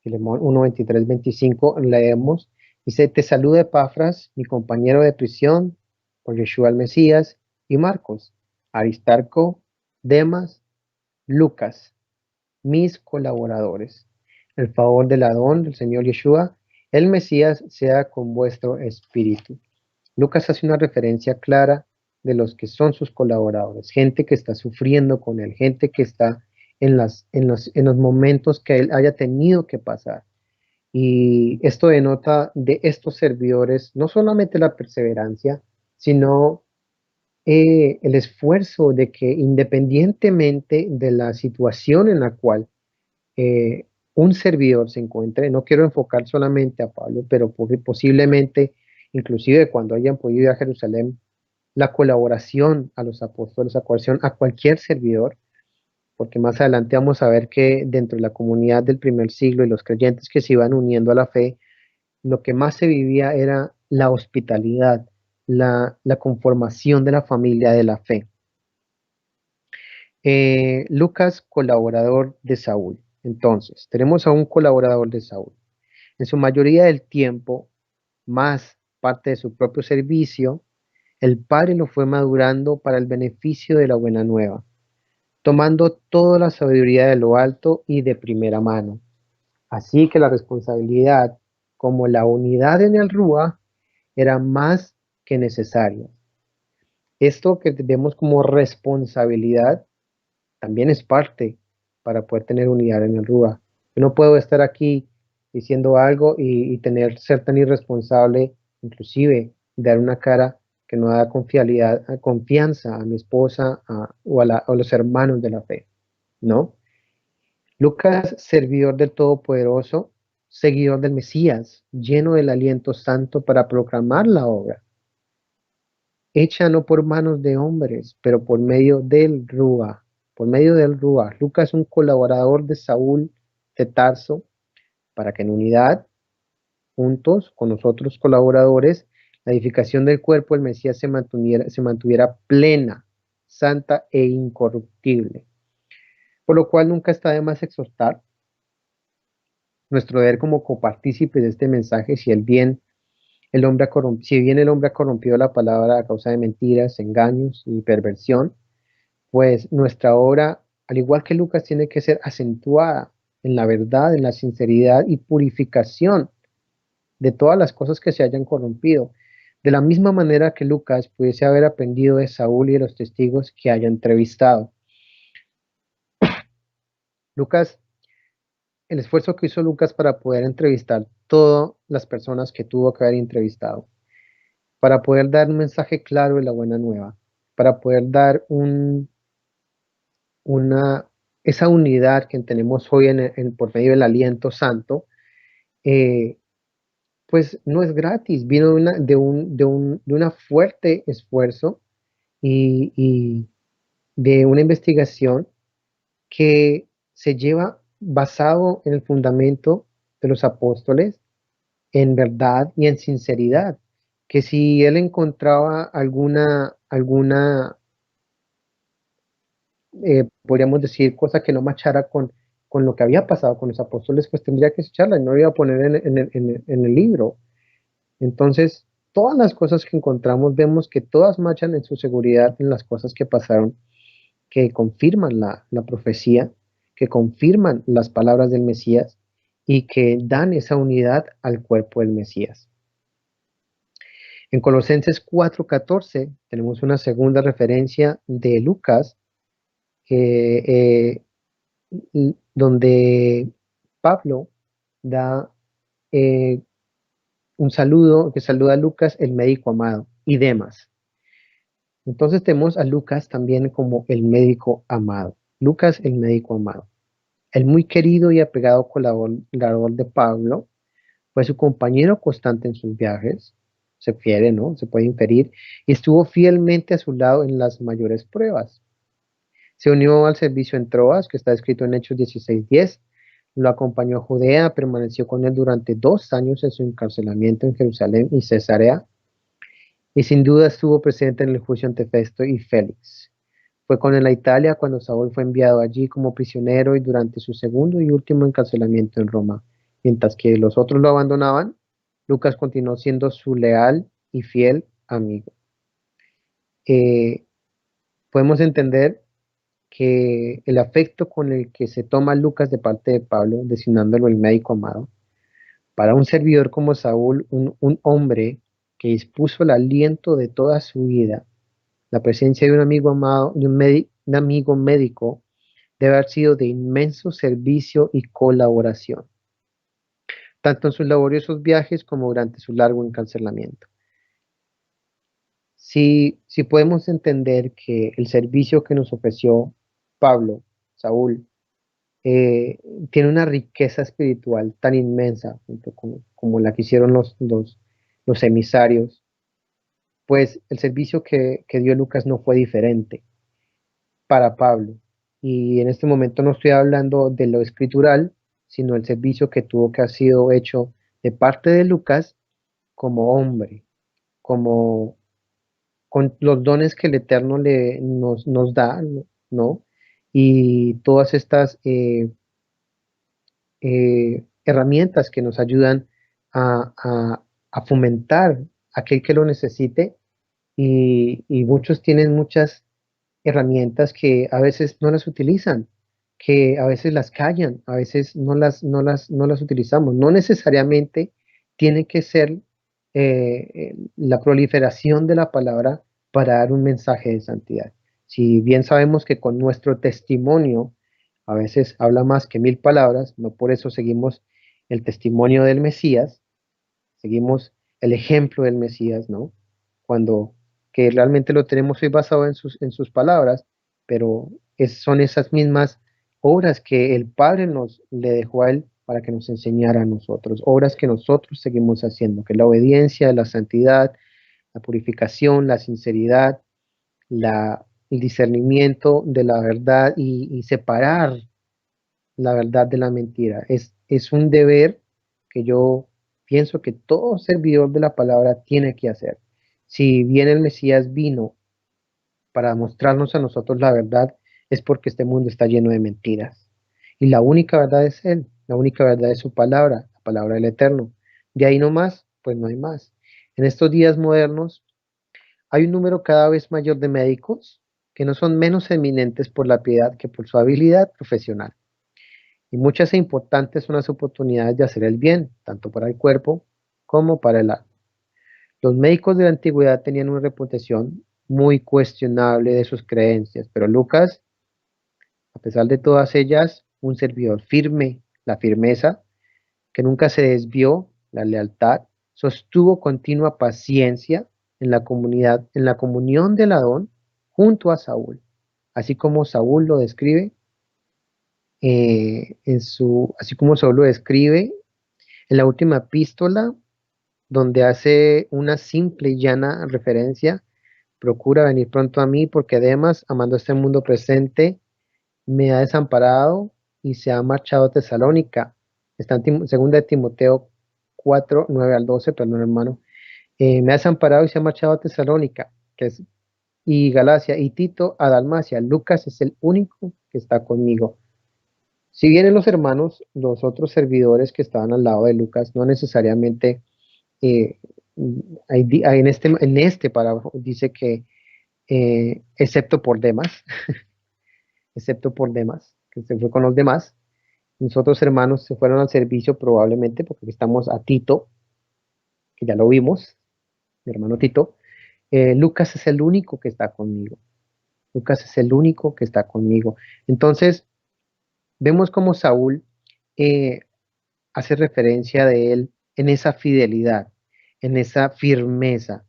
Filemón 1, 23, 25, leemos, dice, te saluda Epafras, mi compañero de prisión, por Yeshua el Mesías, y Marcos, Aristarco, Demas, Lucas, mis colaboradores. El favor del Adón, del Señor Yeshua, el Mesías, sea con vuestro espíritu. Lucas hace una referencia clara de los que son sus colaboradores, gente que está sufriendo con él, gente que está en los momentos que él haya tenido que pasar. Y esto denota de estos servidores no solamente la perseverancia, sino el esfuerzo de que independientemente de la situación en la cual un servidor se encuentre, no quiero enfocar solamente a Pablo, pero posiblemente, inclusive cuando hayan podido ir a Jerusalén, la colaboración a los apóstoles, la colaboración a cualquier servidor, porque más adelante vamos a ver que dentro de la comunidad del primer siglo y los creyentes que se iban uniendo a la fe, lo que más se vivía era la hospitalidad, la conformación de la familia de la fe. Lucas, colaborador de Saúl. Entonces, tenemos a un colaborador de Saúl. En su mayoría del tiempo, más parte de su propio servicio, el Padre lo fue madurando para el beneficio de la buena nueva, tomando toda la sabiduría de lo alto y de primera mano. Así que la responsabilidad, como la unidad en el Rúa, era más que necesaria. Esto que vemos como responsabilidad también es parte para poder tener unidad en el Rúa. Yo no puedo estar aquí diciendo algo y ser tan irresponsable, inclusive dar una cara que no da confianza a mi esposa o a los hermanos de la fe, ¿no? Lucas, servidor del Todopoderoso, seguidor del Mesías, lleno del aliento santo para proclamar la obra, hecha no por manos de hombres, pero por medio del Rúa, por medio del Rúa. Lucas es un colaborador de Saúl de Tarso, para que en unidad, juntos con los otros colaboradores, la edificación del cuerpo del Mesías se mantuviera plena, santa e incorruptible. Por lo cual nunca está de más exhortar nuestro deber como copartícipes de este mensaje, si bien el hombre ha corrompido la palabra a causa de mentiras, engaños y perversión, pues nuestra obra, al igual que Lucas, tiene que ser acentuada en la verdad, en la sinceridad y purificación de todas las cosas que se hayan corrompido. De la misma manera que Lucas pudiese haber aprendido de Saúl y de los testigos que haya entrevistado. Lucas el esfuerzo que hizo Lucas para poder entrevistar todas las personas que tuvo que haber entrevistado, para poder dar un mensaje claro de la buena nueva, para poder dar una, esa unidad que tenemos hoy por medio del aliento santo, eh, pues no es gratis, vino de una fuerte esfuerzo y de una investigación que se lleva basado en el fundamento de los apóstoles, en verdad y en sinceridad, que si él encontraba podríamos decir, cosa que no machara con lo que había pasado con los apóstoles, pues tendría que echarla y no lo iba a poner en el libro. Entonces, todas las cosas que encontramos, vemos que todas machan en su seguridad en las cosas que pasaron, que confirman la profecía, que confirman las palabras del Mesías y que dan esa unidad al cuerpo del Mesías. En Colosenses 4:14 tenemos una segunda referencia de Lucas, eh, donde Pablo da un saludo, que saluda a Lucas, el médico amado, y demás. Entonces tenemos a Lucas también como el médico amado. Lucas, el médico amado. El muy querido y apegado colaborador de Pablo, fue su compañero constante en sus viajes, se fiere, ¿no? Se puede inferir, y estuvo fielmente a su lado en las mayores pruebas. Se unió al servicio en Troas, que está escrito en Hechos 16:10, lo acompañó a Judea, permaneció con él durante 2 años en su encarcelamiento en Jerusalén y Cesarea, y sin duda estuvo presente en el juicio ante Festo y Félix. Fue con él a Italia cuando Saúl fue enviado allí como prisionero y durante su segundo y último encarcelamiento en Roma. Mientras que los otros lo abandonaban, Lucas continuó siendo su leal y fiel amigo. Podemos entender que el afecto con el que se toma Lucas de parte de Pablo, designándolo el médico amado, para un servidor como Saúl, un hombre que dispuso el aliento de toda su vida, la presencia de un amigo amado, de un amigo médico, debe haber sido de inmenso servicio y colaboración, tanto en sus laboriosos viajes como durante su largo encarcelamiento. Si podemos entender que el servicio que nos ofreció Pablo, Saúl, tiene una riqueza espiritual tan inmensa como la que hicieron los emisarios, pues el servicio que dio Lucas no fue diferente para Pablo. Y en este momento no estoy hablando de lo escritural, sino el servicio que tuvo que haber sido hecho de parte de Lucas como hombre, como con los dones que el Eterno nos da, ¿no? Y todas estas herramientas que nos ayudan a fomentar aquel que lo necesite, y muchos tienen muchas herramientas que a veces no las utilizan, que a veces las callan, a veces no las utilizamos. No necesariamente tiene que ser la proliferación de la palabra para dar un mensaje de santidad. Si bien sabemos que con nuestro testimonio a veces habla más que 1000 palabras, no por eso seguimos el testimonio del Mesías, seguimos el ejemplo del Mesías, ¿no? Cuando que realmente lo tenemos hoy basado en sus palabras, pero son esas mismas obras que el Padre le dejó a él para que nos enseñara a nosotros, obras que nosotros seguimos haciendo, que es la obediencia, la santidad, la purificación, la sinceridad, el discernimiento de la verdad y separar la verdad de la mentira. Es un deber que yo pienso que todo servidor de la palabra tiene que hacer. Si bien el Mesías vino para mostrarnos a nosotros la verdad, es porque este mundo está lleno de mentiras. Y la única verdad es Él, la única verdad es su palabra, la palabra del Eterno. De ahí no más, pues no hay más. En estos días modernos hay un número cada vez mayor de médicos que no son menos eminentes por la piedad que por su habilidad profesional. Y muchas e importantes son las oportunidades de hacer el bien, tanto para el cuerpo como para el alma. Los médicos de la antigüedad tenían una reputación muy cuestionable de sus creencias, pero Lucas, a pesar de todas ellas, un servidor firme, la firmeza, que nunca se desvió, la lealtad, sostuvo continua paciencia en la comunidad, en la comunión del Adón junto a Saúl, así como Saúl lo describe así como Saúl lo describe en la última epístola, donde hace una simple y llana referencia: procura venir pronto a mí, porque además, amando este mundo presente, me ha desamparado y se ha marchado a Tesalónica. Está en 2 Timoteo 4, 9 al 12, perdón, hermano. Me ha desamparado y se ha marchado a Tesalónica, y Galacia, y Tito a Dalmacia. Lucas es el único que está conmigo. Si vienen los hermanos, los otros servidores que estaban al lado de Lucas, no necesariamente, eh, en este párrafo dice que excepto por Demas, excepto por Demas, que se fue con los demás. Los otros hermanos se fueron al servicio probablemente porque aquí estamos a Tito, que ya lo vimos, mi hermano Tito. Lucas es el único que está conmigo. Lucas es el único que está conmigo. Entonces, vemos como Saúl eh, hace referencia de él en esa fidelidad, en esa firmeza,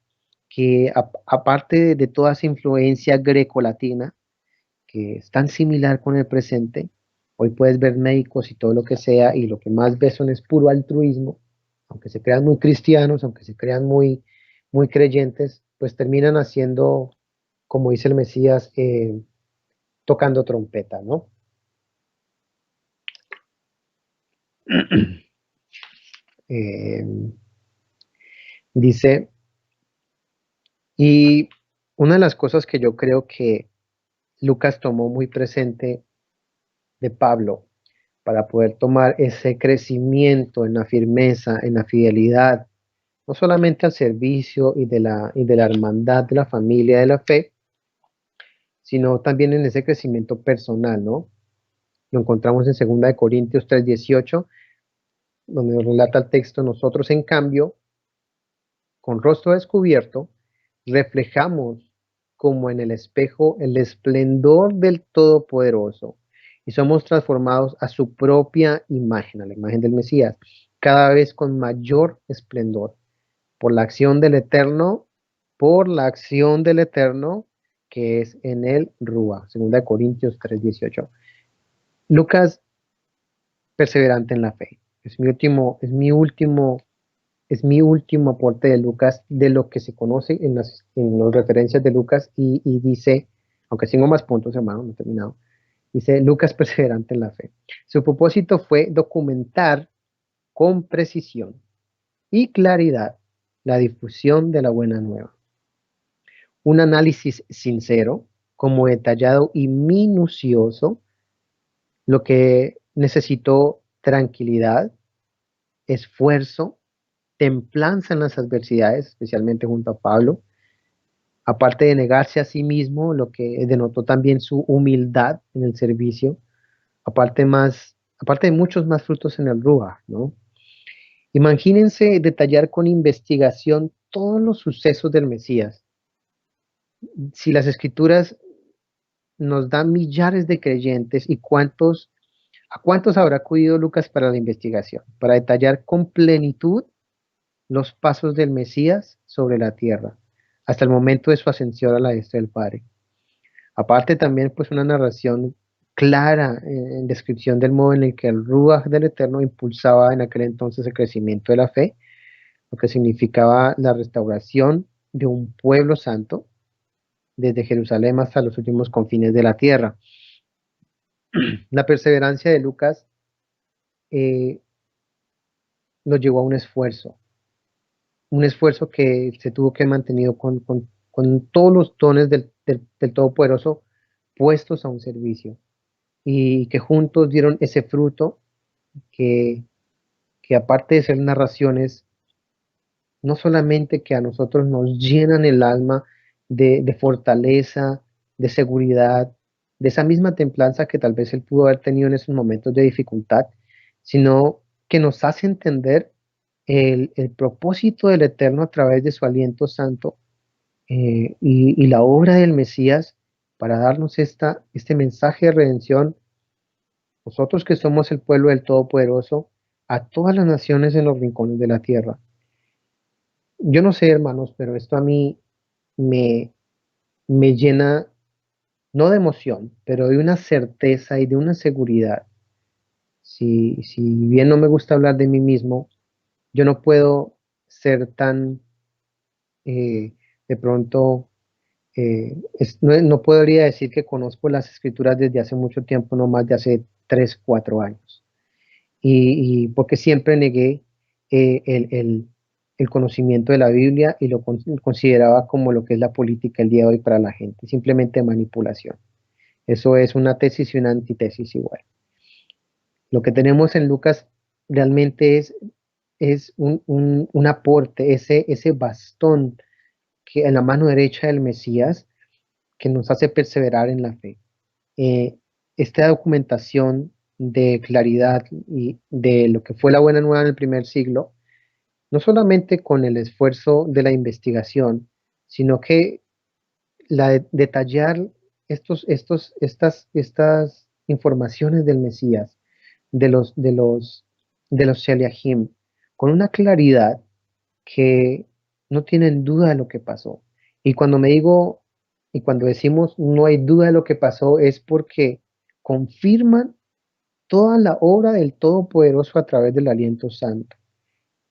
que aparte de toda esa influencia greco-latina, que es tan similar con el presente, hoy puedes ver médicos y todo lo que sea, y lo que más ves es puro altruismo, aunque se crean muy cristianos, aunque se crean muy, muy creyentes, pues terminan haciendo, como dice el Mesías, tocando trompeta, ¿no? Eh, dice, y una de las cosas que yo creo que Lucas tomó muy presente de Pablo para poder tomar ese crecimiento en la firmeza, en la fidelidad, no solamente al servicio y de la hermandad de la familia de la fe, sino también en ese crecimiento personal, ¿no? Lo encontramos en 2 Corintios 3:18, donde nos relata el texto: nosotros, en cambio, con rostro descubierto, reflejamos como en el espejo el esplendor del Todopoderoso, y somos transformados a su propia imagen, a la imagen del Mesías, cada vez con mayor esplendor, por la acción del Eterno, por la acción del Eterno que es en el Rúa. 2 Corintios 3:18. Lucas, perseverante en la fe. Es mi último aporte de Lucas, de lo que se conoce en las referencias de Lucas, y dice, aunque tengo más puntos, hermano, no he terminado, dice: Lucas, perseverante en la fe. Su propósito fue documentar con precisión y claridad la difusión de la buena nueva. Un análisis sincero, como detallado y minucioso, lo que necesitó tranquilidad, esfuerzo, templanza en las adversidades, especialmente junto a Pablo, aparte de negarse a sí mismo, lo que denotó también su humildad en el servicio, aparte de muchos más frutos en el Ruach, ¿no? Imagínense detallar con investigación todos los sucesos del Mesías. Si las escrituras nos dan millares de creyentes, ¿a cuántos habrá acudido Lucas para la investigación? Para detallar con plenitud los pasos del Mesías sobre la tierra, hasta el momento de su ascensión a la diestra del Padre. Aparte también, pues, una narración clara en descripción del modo en el que el Ruach del Eterno impulsaba en aquel entonces el crecimiento de la fe, lo que significaba la restauración de un pueblo santo desde Jerusalén hasta los últimos confines de la tierra. La perseverancia de Lucas eh, lo llevó a un esfuerzo que se tuvo que mantener con todos los dones del Todopoderoso puestos a un servicio, y que juntos dieron ese fruto que, que aparte de ser narraciones, no solamente que a nosotros nos llenan el alma de fortaleza, de seguridad, de esa misma templanza que tal vez él pudo haber tenido en esos momentos de dificultad, sino que nos hace entender el propósito del Eterno a través de su aliento santo, y la obra del Mesías para darnos este mensaje de redención nosotros que somos el pueblo del Todopoderoso, a todas las naciones en los rincones de la tierra. Yo no sé, hermanos, pero esto a mí me, me llena, no de emoción, pero de una certeza y de una seguridad. Si bien no me gusta hablar de mí mismo, yo no puedo ser tan, de pronto, no podría decir que conozco las escrituras desde hace mucho tiempo, no más de hace 3 4 años. Y porque siempre negué el conocimiento de la Biblia y lo consideraba como lo que es la política el día de hoy para la gente, simplemente manipulación. Eso es una tesis y una antítesis igual. Lo que tenemos en Lucas realmente es un aporte, ese bastón que en la mano derecha del Mesías que nos hace perseverar en la fe. Eh, Esta documentación de claridad y de lo que fue la buena nueva en el primer siglo, no solamente con el esfuerzo de la investigación, sino que detallar estas informaciones del Mesías, de los Sheliahim, con una claridad que no tienen duda de lo que pasó. Y cuando me digo, y cuando decimos no hay duda de lo que pasó, es porque confirman toda la obra del Todopoderoso a través del aliento santo.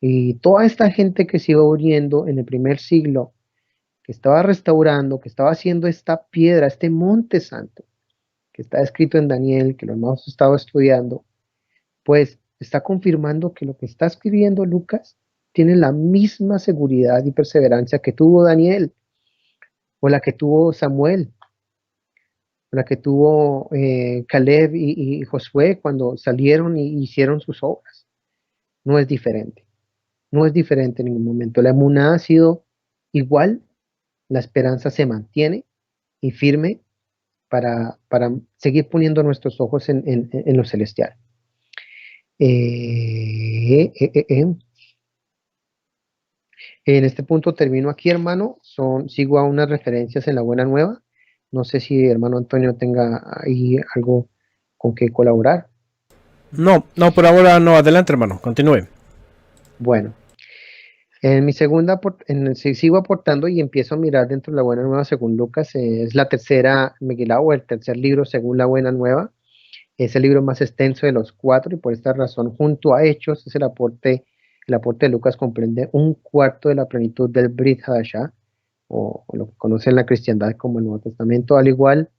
Y toda esta gente que se iba muriendo en el primer siglo, que estaba restaurando, que estaba haciendo esta piedra, este monte santo, que está escrito en Daniel, que los hemos estado estudiando, pues está confirmando que lo que está escribiendo Lucas tiene la misma seguridad y perseverancia que tuvo Daniel, o la que tuvo Samuel, o la que tuvo Caleb y Josué cuando salieron y hicieron sus obras. No es diferente, no es diferente en ningún momento. La emuná ha sido igual, la esperanza se mantiene y firme para seguir poniendo nuestros ojos en lo celestial. En este punto termino aquí, hermano. Sigo a unas referencias en la Buena Nueva. No sé si hermano Antonio tenga ahí algo con que colaborar. No, no, por ahora no. Adelante, hermano. Continúe. Bueno, sigo aportando y empiezo a mirar dentro de la Buena Nueva según Lucas. Es la tercera Megilá o el tercer libro según la Buena Nueva. Es el libro más extenso de los cuatro y por esta razón, junto a Hechos, es el aporte de Lucas comprende un cuarto de la plenitud del Brit Hadashah, o lo que conoce en la cristiandad como el Nuevo Testamento, al igual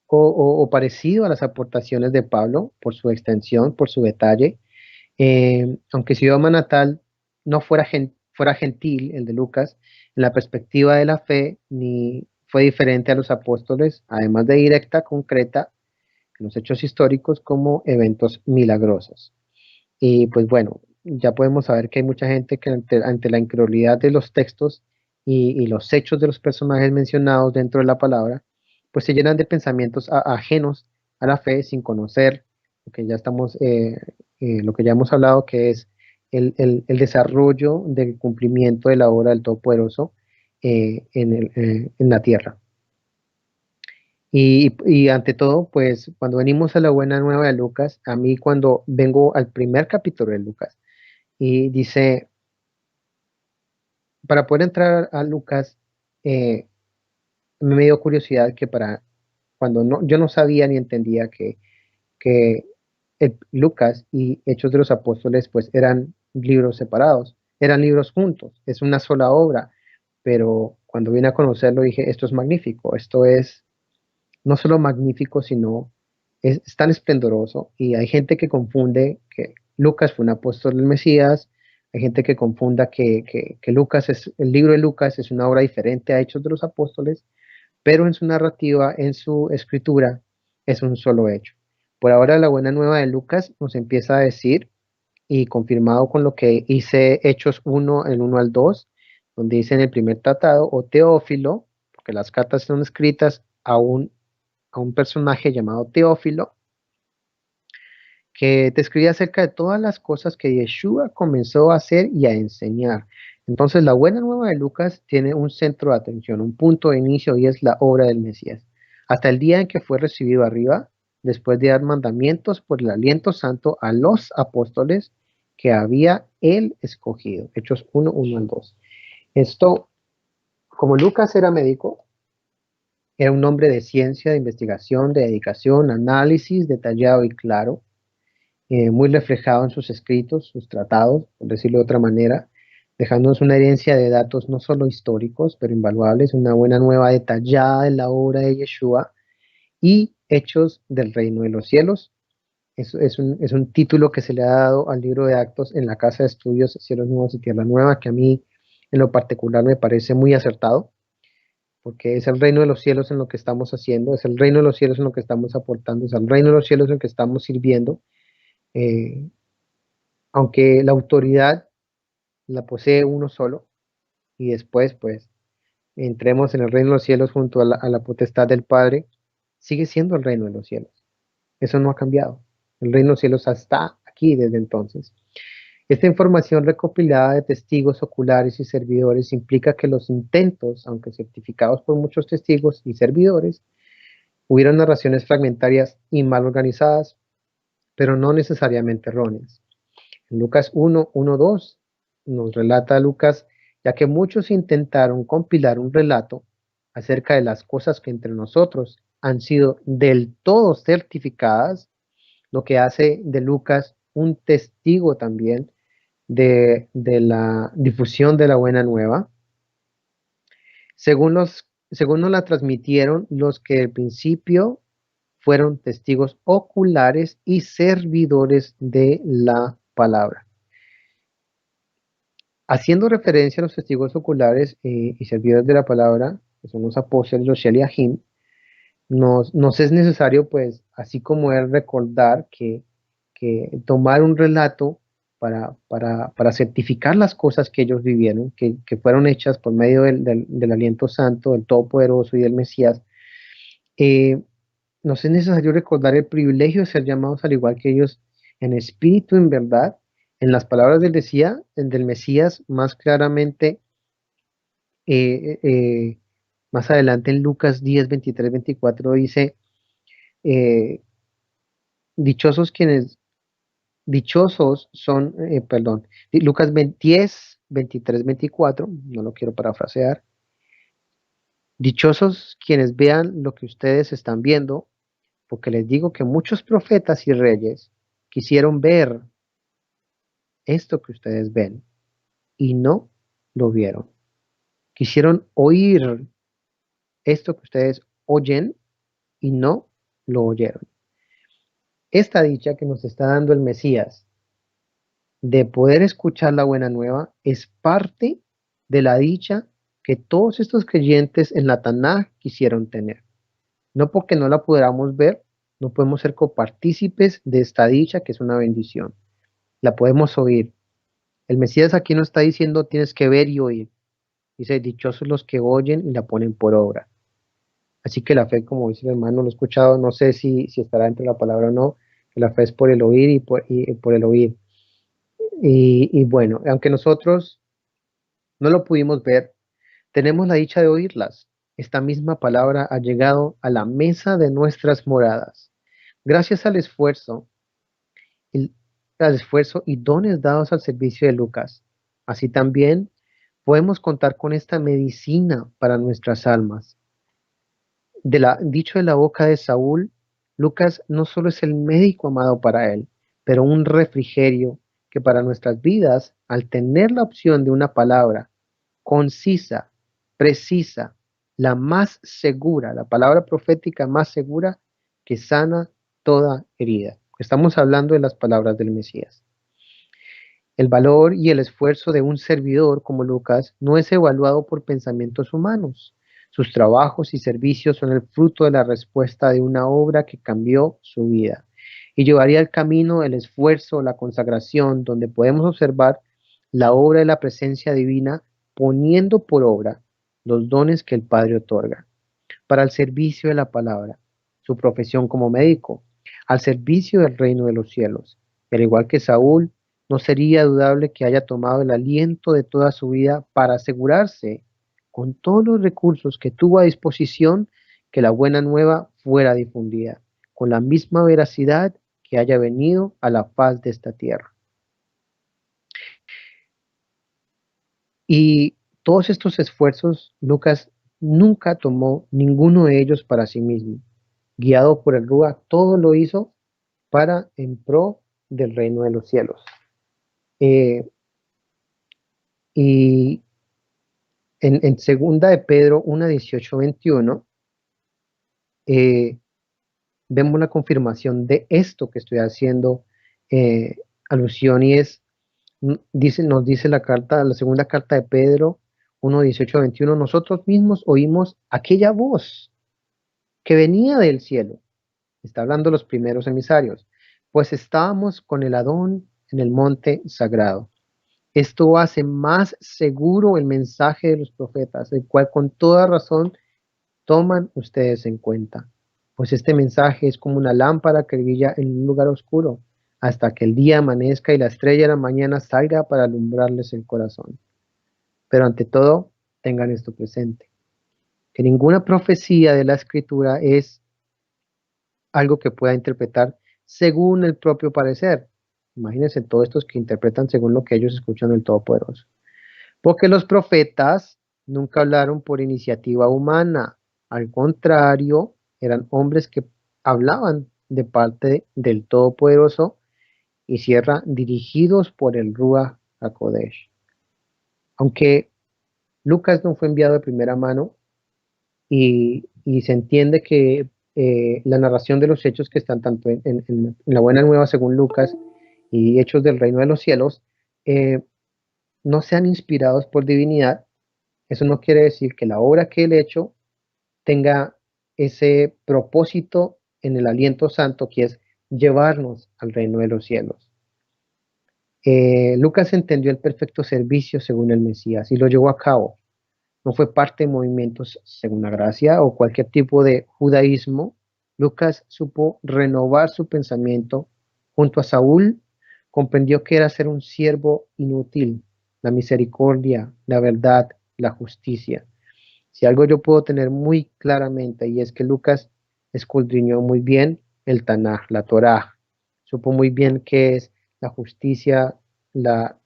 o parecido a las aportaciones de Pablo por su extensión, por su detalle. Aunque su idioma natal no fuera gentil, el de Lucas, en la perspectiva de la fe, ni fue diferente a los apóstoles, además de directa, concreta, en los hechos históricos como eventos milagrosos. Y pues bueno, ya podemos saber que hay mucha gente que ante la incredulidad de los textos y los hechos de los personajes mencionados dentro de la palabra, pues se llenan de pensamientos ajenos a la fe sin conocer lo que ya lo que ya hemos hablado, que es el desarrollo del cumplimiento de la obra del Todopoderoso en la tierra. Y ante todo, pues cuando venimos a la buena nueva de Lucas, a mí cuando vengo al primer capítulo de Lucas y dice, para poder entrar a Lucas, me dio curiosidad que cuando yo no sabía ni entendía que Lucas y Hechos de los Apóstoles pues eran libros separados, eran libros juntos, es una sola obra, pero cuando vine a conocerlo dije, esto es magnífico, esto es no solo magnífico, sino es tan esplendoroso y hay gente que confunde que Lucas fue un apóstol del Mesías, hay gente que confunda que el libro de Lucas es una obra diferente a Hechos de los Apóstoles, pero en su narrativa, en su escritura, es un solo hecho. Por ahora la buena nueva de Lucas nos empieza a decir, y confirmado con lo que hice Hechos 1, el 1 al 2, donde dice en el primer tratado, o Teófilo, porque las cartas son escritas a un personaje llamado Teófilo, que te escribía acerca de todas las cosas que Yeshua comenzó a hacer y a enseñar. Entonces, la buena nueva de Lucas tiene un centro de atención, un punto de inicio y es la obra del Mesías. Hasta el día en que fue recibido arriba, después de dar mandamientos por el aliento santo a los apóstoles que había él escogido. Hechos 1, 1 al 2. Esto, como Lucas era médico, era un hombre de ciencia, de investigación, de dedicación, análisis detallado y claro, muy reflejado en sus escritos, sus tratados, por decirlo de otra manera, dejándonos una herencia de datos no solo históricos, pero invaluables, una buena nueva detallada de la obra de Yeshua y hechos del reino de los cielos. Es un título que se le ha dado al libro de Actos en la Casa de Estudios Cielos Nuevos y Tierra Nueva, que a mí en lo particular me parece muy acertado, porque es el reino de los cielos en lo que estamos haciendo, es el reino de los cielos en lo que estamos aportando, es el reino de los cielos en lo que estamos sirviendo, eh, aunque la autoridad la posee uno solo, y después pues entremos en el reino de los cielos junto a la potestad del Padre, sigue siendo el reino de los cielos. Eso no ha cambiado. El reino de los cielos está aquí desde entonces. Esta información recopilada de testigos oculares y servidores implica que los intentos, aunque certificados por muchos testigos y servidores, hubieron narraciones fragmentarias y mal organizadas, pero no necesariamente erróneas. En Lucas 1, 1, 2 nos relata Lucas, ya que muchos intentaron compilar un relato acerca de las cosas que entre nosotros han sido del todo certificadas, lo que hace de Lucas un testigo también de la difusión de la buena nueva, según nos la transmitieron los que al principio fueron testigos oculares y servidores de la palabra. Haciendo referencia a los testigos oculares y servidores de la palabra, que son los apóstoles, los Sheliahim, nos es necesario, pues, así como él, recordar que tomar un relato para certificar las cosas que ellos vivieron, que fueron hechas por medio del aliento santo, del Todopoderoso y del Mesías, nos es necesario recordar el privilegio de ser llamados al igual que ellos en espíritu, en verdad, en las palabras del Mesías, más claramente, eh, eh, más adelante en Lucas 10, 23, 24 dice, eh, dichosos quienes, dichosos son, perdón, Lucas 10, 23, 24, no lo quiero parafrasear, dichosos quienes vean lo que ustedes están viendo, porque les digo que muchos profetas y reyes quisieron ver esto que ustedes ven y no lo vieron. Quisieron oír esto que ustedes oyen y no lo oyeron. Esta dicha que nos está dando el Mesías de poder escuchar la buena nueva es parte de la dicha que todos estos creyentes en la Tanaj quisieron tener. No porque no la podamos ver, no podemos ser copartícipes de esta dicha que es una bendición. La podemos oír. El Mesías aquí no está diciendo tienes que ver y oír. Dice, dichosos los que oyen y la ponen por obra. Así que la fe, como dice el hermano, lo he escuchado, no sé si estará entre la palabra o no, que la fe es por el oír y por el oír. Y bueno, aunque nosotros no lo pudimos ver, tenemos la dicha de oírlas. Esta misma palabra ha llegado a la mesa de nuestras moradas. Gracias el- al esfuerzo y dones dados al servicio de Lucas. Así también podemos contar con esta medicina para nuestras almas. Dicho de la boca de Saúl, Lucas no solo es el médico amado para él, pero un refrigerio que para nuestras vidas, al tener la opción de una palabra concisa, precisa, la más segura, la palabra profética más segura que sana toda herida. Estamos hablando de las palabras del Mesías. El valor y el esfuerzo de un servidor como Lucas no es evaluado por pensamientos humanos. Sus trabajos y servicios son el fruto de la respuesta de una obra que cambió su vida y llevaría al camino el esfuerzo, la consagración, donde podemos observar la obra de la presencia divina poniendo por obra los dones que el Padre otorga para el servicio de la palabra, su profesión como médico, al servicio del reino de los cielos. Y al igual que Saúl, no sería dudable que haya tomado el aliento de toda su vida para asegurarse, con todos los recursos que tuvo a disposición, que la buena nueva fuera difundida. con la misma veracidad que haya venido a la faz de esta tierra. Y todos estos esfuerzos, Lucas nunca tomó ninguno de ellos para sí mismo. Guiado por el Ruach, todo lo hizo para en pro del reino de los cielos. Y en segunda de Pedro 1, 18, 21, vemos la confirmación de esto que estoy haciendo alusión, y es, nos dice la carta, la segunda carta de Pedro 1, 18 a 21, nosotros mismos oímos aquella voz que venía del cielo. Está hablando los primeros emisarios, pues estábamos con el Adón en el monte sagrado. Esto hace más seguro el mensaje de los profetas, el cual con toda razón toman ustedes en cuenta. Pues este mensaje es como una lámpara que brilla en un lugar oscuro, hasta que el día amanezca y la estrella de la mañana salga para alumbrarles el corazón. Pero ante todo, tengan esto presente, que ninguna profecía de la Escritura es algo que pueda interpretar según el propio parecer. Imagínense todos estos que interpretan según lo que ellos escuchan del Todopoderoso. Porque los profetas nunca hablaron por iniciativa humana. Al contrario, eran hombres que hablaban de parte del Todopoderoso y cierra dirigidos por el Ruach HaKodesh. Aunque Lucas no fue enviado de primera mano y se entiende que la narración de los hechos que están tanto en la Buena Nueva según Lucas y Hechos del Reino de los Cielos no sean inspirados por divinidad, eso no quiere decir que la obra que él ha hecho tenga ese propósito en el aliento santo, que es llevarnos al reino de los cielos. Lucas entendió el perfecto servicio según el Mesías y lo llevó a cabo. No fue parte de movimientos según la gracia o cualquier tipo de judaísmo. Lucas supo renovar su pensamiento. Junto a Saúl, comprendió que era ser un siervo inútil, la misericordia, la verdad, la justicia. Si algo yo puedo tener muy claramente, y es que Lucas escudriñó muy bien el Tanaj, la Torá, supo muy bien qué es la justicia, la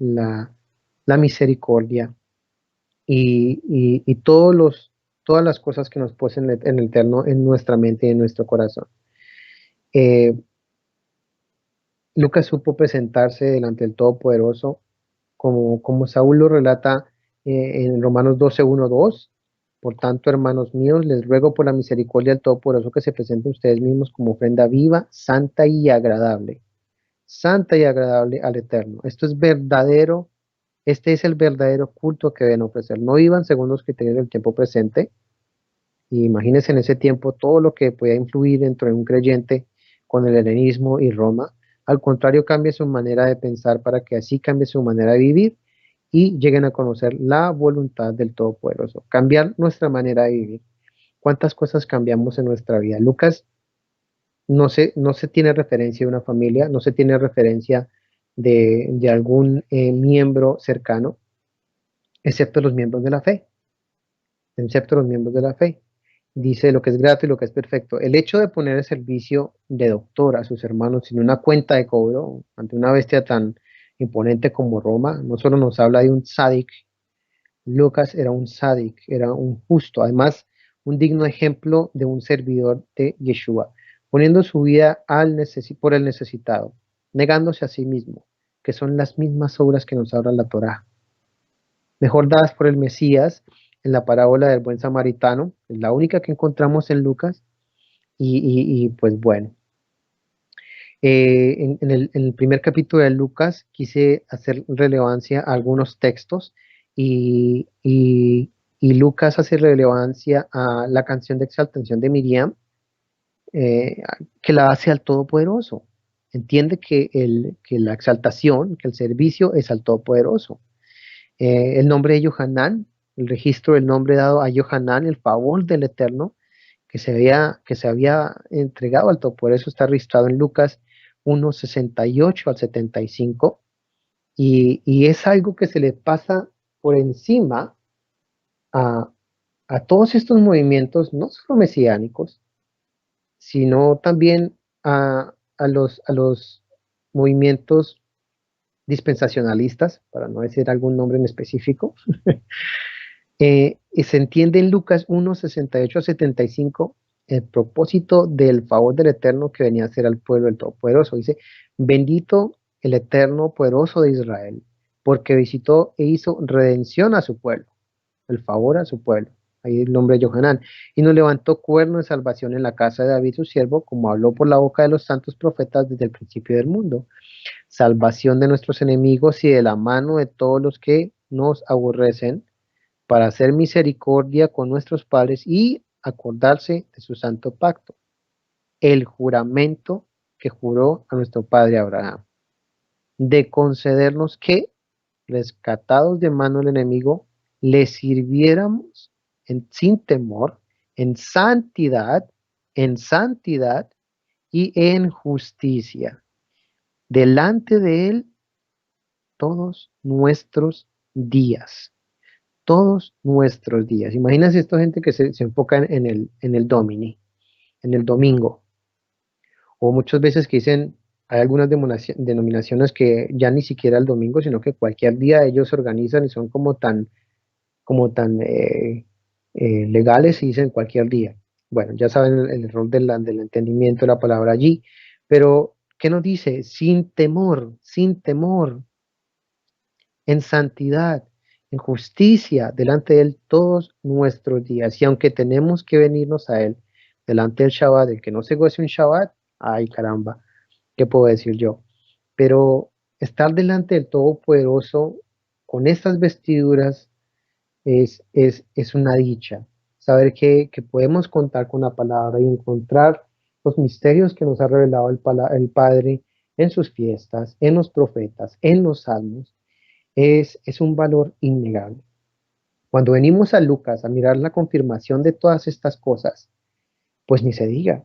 misericordia y todas las cosas que nos ponen en el eterno en nuestra mente y en nuestro corazón. Lucas supo presentarse delante del Todopoderoso como Saúl lo relata en Romanos 12, 1, 2. Por tanto, hermanos míos, les ruego por la misericordia del Todopoderoso que se presenten ustedes mismos como ofrenda viva, santa y agradable al Eterno. Esto es verdadero, este es el verdadero culto que deben ofrecer. No vivan según los criterios del tiempo presente. Y imagínense en ese tiempo todo lo que podía influir dentro de un creyente con el helenismo y Roma. Al contrario, cambie su manera de pensar para que así cambie su manera de vivir y lleguen a conocer la voluntad del Todopoderoso. Cambiar nuestra manera de vivir. ¿Cuántas cosas cambiamos en nuestra vida? Lucas no se tiene referencia de una familia, no se tiene referencia de algún miembro cercano, excepto los miembros de la fe, excepto los miembros de la fe. Dice lo que es grato y lo que es perfecto. El hecho de poner el servicio de doctor a sus hermanos sin una cuenta de cobro ante una bestia tan imponente como Roma, no solo nos habla de un sádic. Lucas era un sádic, era un justo, además un digno ejemplo de un servidor de Yeshua, poniendo su vida por el necesitado, negándose a sí mismo, que son las mismas obras que nos habla la Torá. Mejor dadas por el Mesías en la parábola del buen samaritano, es la única que encontramos en Lucas, y pues bueno. En el primer capítulo de Lucas quise hacer relevancia a algunos textos y Lucas hace relevancia a la canción de exaltación de Miriam, que la hace al Todopoderoso. Entiende que la exaltación, que el servicio es al Todopoderoso. El nombre de Yohanan, el registro del nombre dado a Yohanan, el favor del Eterno, que se había entregado al Todopoderoso, está registrado en Lucas 1, 68 al 75, y es algo que se le pasa por encima a, a todos estos movimientos, no solo mesiánicos, sino también a los movimientos dispensacionalistas, para no decir algún nombre en específico, y se entiende en Lucas 1, 68 a 75 el propósito del favor del Eterno que venía a hacer al pueblo del Todopoderoso. Dice, bendito el Eterno poderoso de Israel, porque visitó e hizo redención a su pueblo, el favor a su pueblo. Ahí el nombre de Johanán. Y nos levantó cuerno de salvación en la casa de David su siervo, como habló por la boca de los santos profetas desde el principio del mundo. Salvación de nuestros enemigos y de la mano de todos los que nos aborrecen, para hacer misericordia con nuestros padres y acordarse de su santo pacto, el juramento que juró a nuestro padre Abraham, de concedernos que, rescatados de mano del enemigo, le sirviéramos sin temor, en santidad y en justicia, delante de él todos nuestros días. Todos nuestros días. Imagínense esta gente que se enfoca en el domini, en el domingo. O muchas veces que dicen, hay algunas denominaciones que ya ni siquiera el domingo, sino que cualquier día ellos se organizan y son como tan legales y dicen cualquier día. Bueno, ya saben el error del entendimiento de la palabra allí. Pero, ¿qué nos dice? Sin temor, en santidad, en justicia, delante de Él todos nuestros días. Y aunque tenemos que venirnos a Él delante del Shabbat, el que no se goce un Shabbat, ay caramba, ¿qué puedo decir yo? Pero estar delante del Todopoderoso con estas vestiduras es una dicha. Saber que podemos contar con la palabra y encontrar los misterios que nos ha revelado el Padre en sus fiestas, en los profetas, en los salmos, es un valor innegable. Cuando venimos a Lucas a mirar la confirmación de todas estas cosas, pues ni se diga.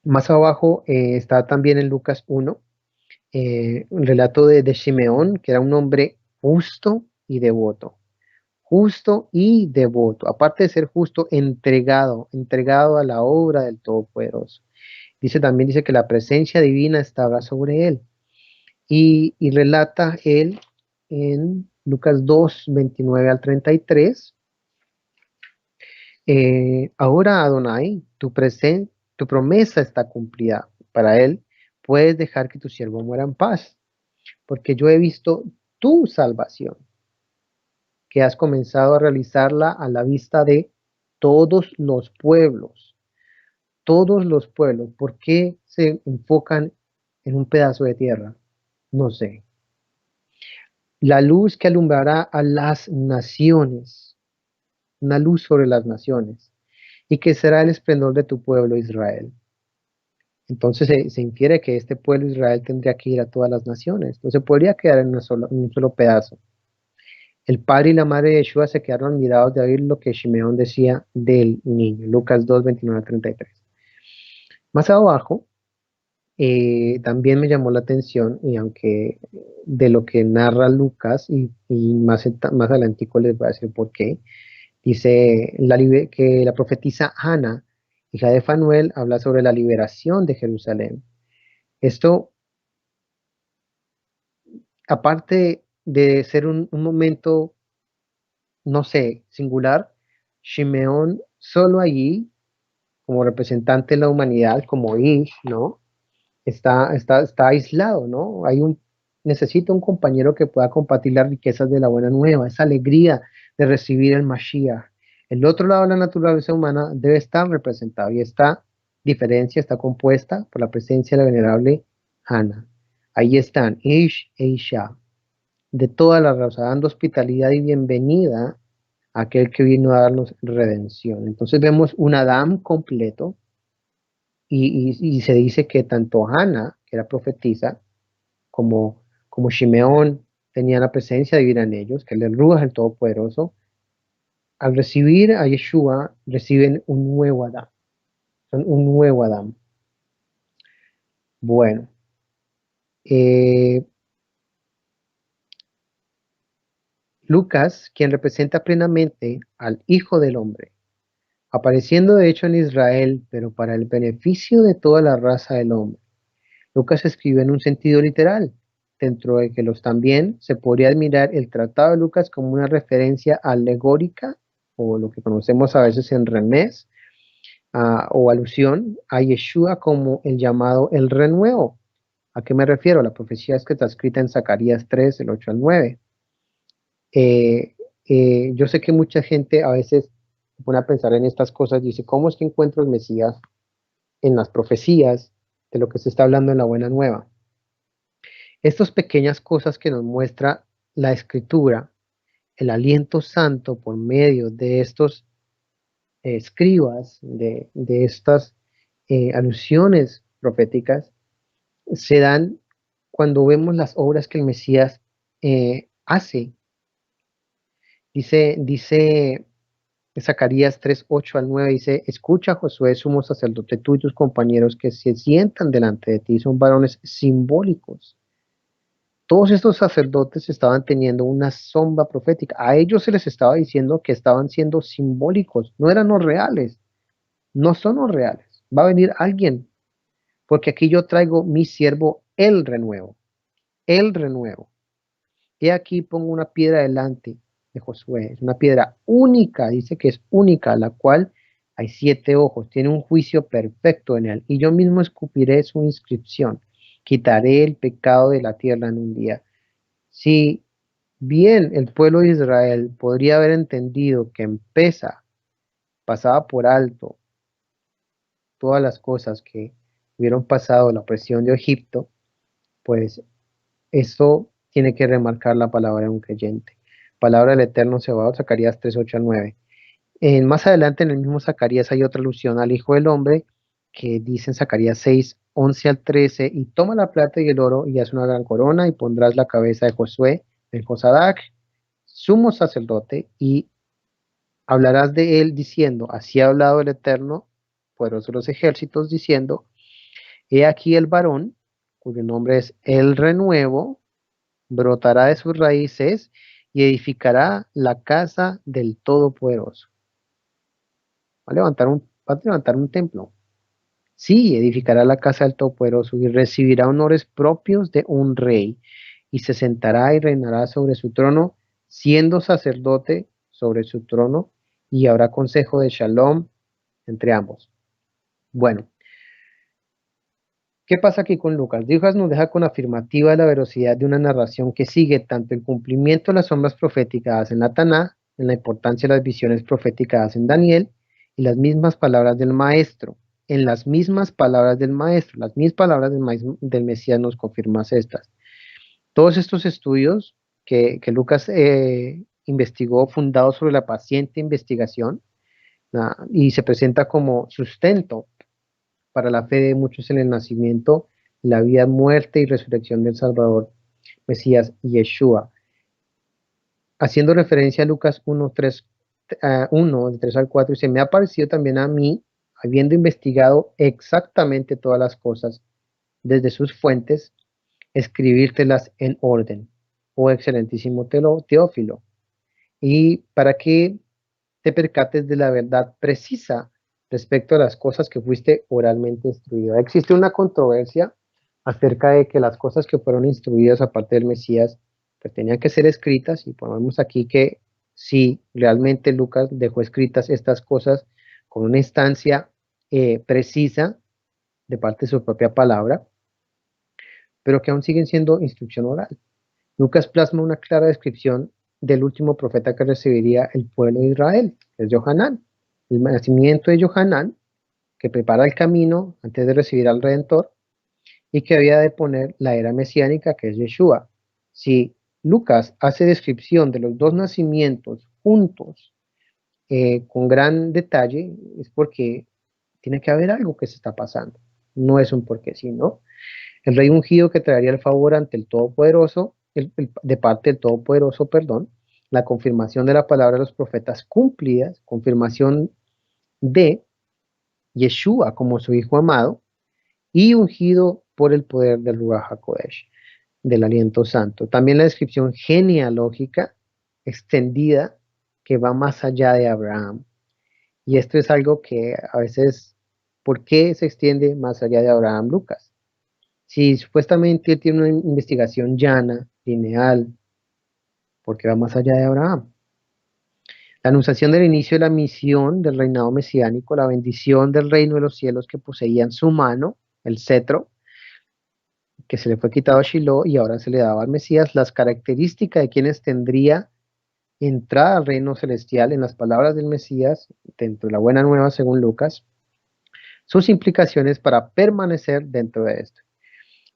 Más abajo está también en Lucas 1, un relato de Simeón, que era un hombre justo y devoto. Justo y devoto. Aparte de ser justo, entregado a la obra del Todopoderoso. Dice que la presencia divina estaba sobre él. Y relata él en Lucas 2, 29 al 33. Ahora, Adonai, tu promesa está cumplida. Para él, puedes dejar que tu siervo muera en paz, porque yo he visto tu salvación, que has comenzado a realizarla a la vista de todos los pueblos. Todos los pueblos. ¿Por qué se enfocan en un pedazo de tierra? No sé. La luz que alumbrará a las naciones, una luz sobre las naciones, y que será el esplendor de tu pueblo Israel. Entonces se infiere que este pueblo Israel tendría que ir a todas las naciones, no se podría quedar en un solo pedazo. El padre y la madre de Yeshua se quedaron admirados de oír lo que Shimeón decía del niño, Lucas 2, 29 a 33. Más abajo, también me llamó la atención, y aunque de lo que narra Lucas, y más adelantico les voy a decir por qué, dice que la profetisa Ana, hija de Fanuel, habla sobre la liberación de Jerusalén. Esto, aparte de ser un momento, no sé, singular, Shimeón solo allí, como representante de la humanidad, como Ish, ¿no? Está aislado, ¿no? Necesita un compañero que pueda compartir las riquezas de la buena nueva, esa alegría de recibir el Mashiach. El otro lado de la naturaleza humana debe estar representado, y esta diferencia está compuesta por la presencia de la venerable Hannah. Ahí están Ish e Isha, de toda la raza, dando hospitalidad y bienvenida a aquel que vino a darnos redención. Entonces vemos un Adán completo, y se dice que tanto Hannah, que era profetisa, como Shimeón tenían la presencia divina en ellos, que el Ruach, el Todopoderoso, al recibir a Yeshua, reciben un nuevo Adán. Son un nuevo Adán. Bueno, Lucas, quien representa plenamente al Hijo del Hombre, apareciendo de hecho en Israel, pero para el beneficio de toda la raza del hombre. Lucas escribió en un sentido literal, dentro de que los también se podría admirar el Tratado de Lucas como una referencia alegórica, o lo que conocemos a veces en remés, o alusión a Yeshua como el llamado el renuevo. ¿A qué me refiero? La profecía es que está escrita en Zacarías 3, del 8 al 9. Eh, yo sé que mucha gente a veces se pone a pensar en estas cosas, dice, ¿cómo es que encuentro el Mesías en las profecías de lo que se está hablando en la Buena Nueva? Estas pequeñas cosas que nos muestra la Escritura, el aliento santo por medio de estos escribas, de estas alusiones proféticas, se dan cuando vemos las obras que el Mesías hace. Dice Zacarías 3, 8 al 9, dice, escucha Josué, sumo sacerdote, tú y tus compañeros que se sientan delante de ti, son varones simbólicos. Todos estos sacerdotes estaban teniendo una sombra profética. A ellos se les estaba diciendo que estaban siendo simbólicos, no eran los reales, no son los reales. Va a venir alguien, porque aquí yo traigo mi siervo, el renuevo, el renuevo. He aquí pongo una piedra delante de Josué, es una piedra única, dice que es única, la cual hay 7 ojos, tiene un juicio perfecto en él, y yo mismo escupiré su inscripción, quitaré el pecado de la tierra en un día. Si bien el pueblo de Israel podría haber entendido que en Pesa pasaba por alto todas las cosas que hubieron pasado, la opresión de Egipto, pues eso tiene que remarcar la palabra de un creyente. Palabra del Eterno Sebaot, Zacarías 3, 8 al 9. Más adelante en el mismo Zacarías hay otra alusión al Hijo del Hombre que dice en Zacarías 6, 11 al 13, y toma la plata y el oro y haz una gran corona y pondrás la cabeza de Josué en Josadac, sumo sacerdote, y hablarás de él diciendo, así ha hablado el Eterno, poderoso de los ejércitos, diciendo, he aquí el varón, cuyo nombre es el renuevo, brotará de sus raíces y edificará la casa del Todopoderoso. Va a levantar un templo. Sí, edificará la casa del Todopoderoso y recibirá honores propios de un rey y se sentará y reinará sobre su trono, siendo sacerdote sobre su trono y habrá consejo de Shalom entre ambos. Bueno, ¿qué pasa aquí con Lucas? Lucas nos deja con afirmativa la veracidad de una narración que sigue tanto el cumplimiento de las sombras proféticas en la Taná, en la importancia de las visiones proféticas en Daniel y las mismas palabras del maestro. En las mismas palabras del maestro, las mismas palabras del Mesías nos confirman estas. Todos estos estudios que Lucas investigó, fundados sobre la paciente investigación, y se presenta como sustento para la fe de muchos en el nacimiento, la vida, muerte y resurrección del Salvador, Mesías Yeshua. Haciendo referencia a Lucas 1, 3, 1, de 3 al 4, dice, me ha parecido también a mí, habiendo investigado exactamente todas las cosas desde sus fuentes, escribírtelas en orden, oh excelentísimo Teófilo, y para que te percates de la verdad precisa respecto a las cosas que fuiste oralmente instruido. Existe una controversia acerca de que las cosas que fueron instruidas aparte del Mesías pues tenían que ser escritas, y ponemos aquí que sí, realmente Lucas dejó escritas estas cosas con una instancia precisa de parte de su propia palabra, pero que aún siguen siendo instrucción oral. Lucas plasma una clara descripción del último profeta que recibiría el pueblo de Israel, que es Johanán. El nacimiento de Johanán, que prepara el camino antes de recibir al Redentor, y que había de poner la era mesiánica, que es Yeshua. Si Lucas hace descripción de los dos nacimientos juntos, con gran detalle, es porque tiene que haber algo que se está pasando. No es un porque sí, ¿no? El rey ungido que traería el favor ante el Todopoderoso, de parte del Todopoderoso, perdón, la confirmación de la palabra de los profetas cumplidas, confirmación de Yeshua como su Hijo amado, y ungido por el poder del Ruach HaKodesh, del aliento santo. También la descripción genealógica extendida que va más allá de Abraham. Y esto es algo que a veces, ¿por qué se extiende más allá de Abraham Lucas? Si supuestamente él tiene una investigación llana, lineal, ¿por qué va más allá de Abraham? La anunciación del inicio de la misión del reinado mesiánico, la bendición del reino de los cielos que poseía en su mano, el cetro, que se le fue quitado a Shiloh y ahora se le daba al Mesías, las características de quienes tendría entrada al reino celestial en las palabras del Mesías, dentro de la buena nueva según Lucas, sus implicaciones para permanecer dentro de esto.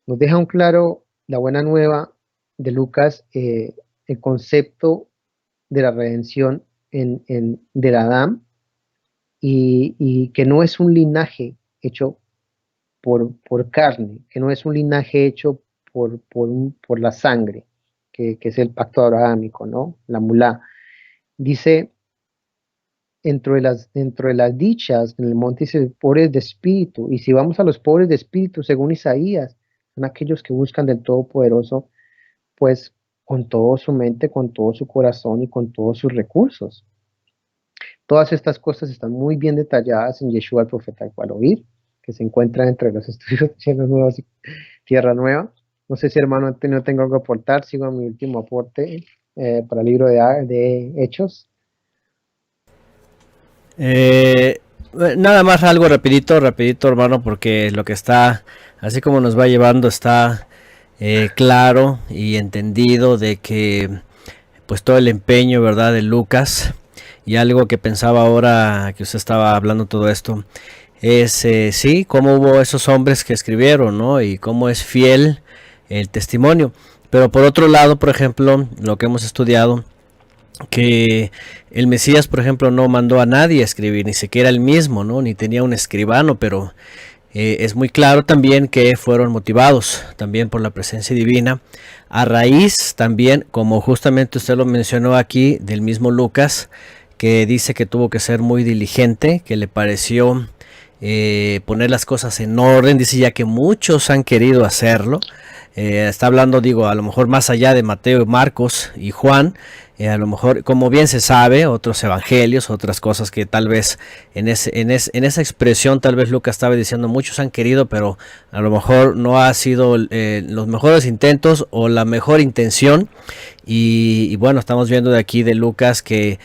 Nos deja un claro la buena nueva de Lucas, el concepto de la redención del Adán y que no es un linaje hecho por carne, que no es un linaje hecho por la sangre, que es el pacto abrahámico, ¿no? La mulá. Dice, dentro de las dichas en el monte dice pobres de espíritu, y si vamos a los pobres de espíritu, según Isaías, son aquellos que buscan del Todopoderoso, pues con toda su mente, con todo su corazón y con todos sus recursos. Todas estas cosas están muy bien detalladas en Yeshua el profeta al cual oír, que se encuentra entre los estudios de Cielos Nuevos y Tierra Nueva. No sé si hermano no tengo algo que aportar, sigo mi último aporte para el libro de Hechos. Eh, Nada más algo rapidito, rapidito hermano, porque lo que está, así como nos va llevando, está claro y entendido de que pues todo el empeño, ¿verdad?, de Lucas. Y algo que pensaba ahora que usted estaba hablando todo esto, es sí, cómo hubo esos hombres que escribieron, ¿no? Y cómo es fiel el testimonio. Pero por otro lado, por ejemplo, lo que hemos estudiado, que el Mesías, por ejemplo, no mandó a nadie a escribir, ni siquiera él mismo, ¿no? Ni tenía un escribano, pero es muy claro también que fueron motivados también por la presencia divina, a raíz también, como justamente usted lo mencionó aquí, del mismo Lucas, que dice que tuvo que ser muy diligente, que le pareció poner las cosas en orden, dice ya que muchos han querido hacerlo, está hablando, digo, a lo mejor más allá de Mateo, Marcos y Juan, a lo mejor, como bien se sabe, otros evangelios, otras cosas que tal vez en esa expresión, tal vez Lucas estaba diciendo, muchos han querido, pero a lo mejor no ha sido los mejores intentos o la mejor intención. Y bueno, estamos viendo de aquí de Lucas que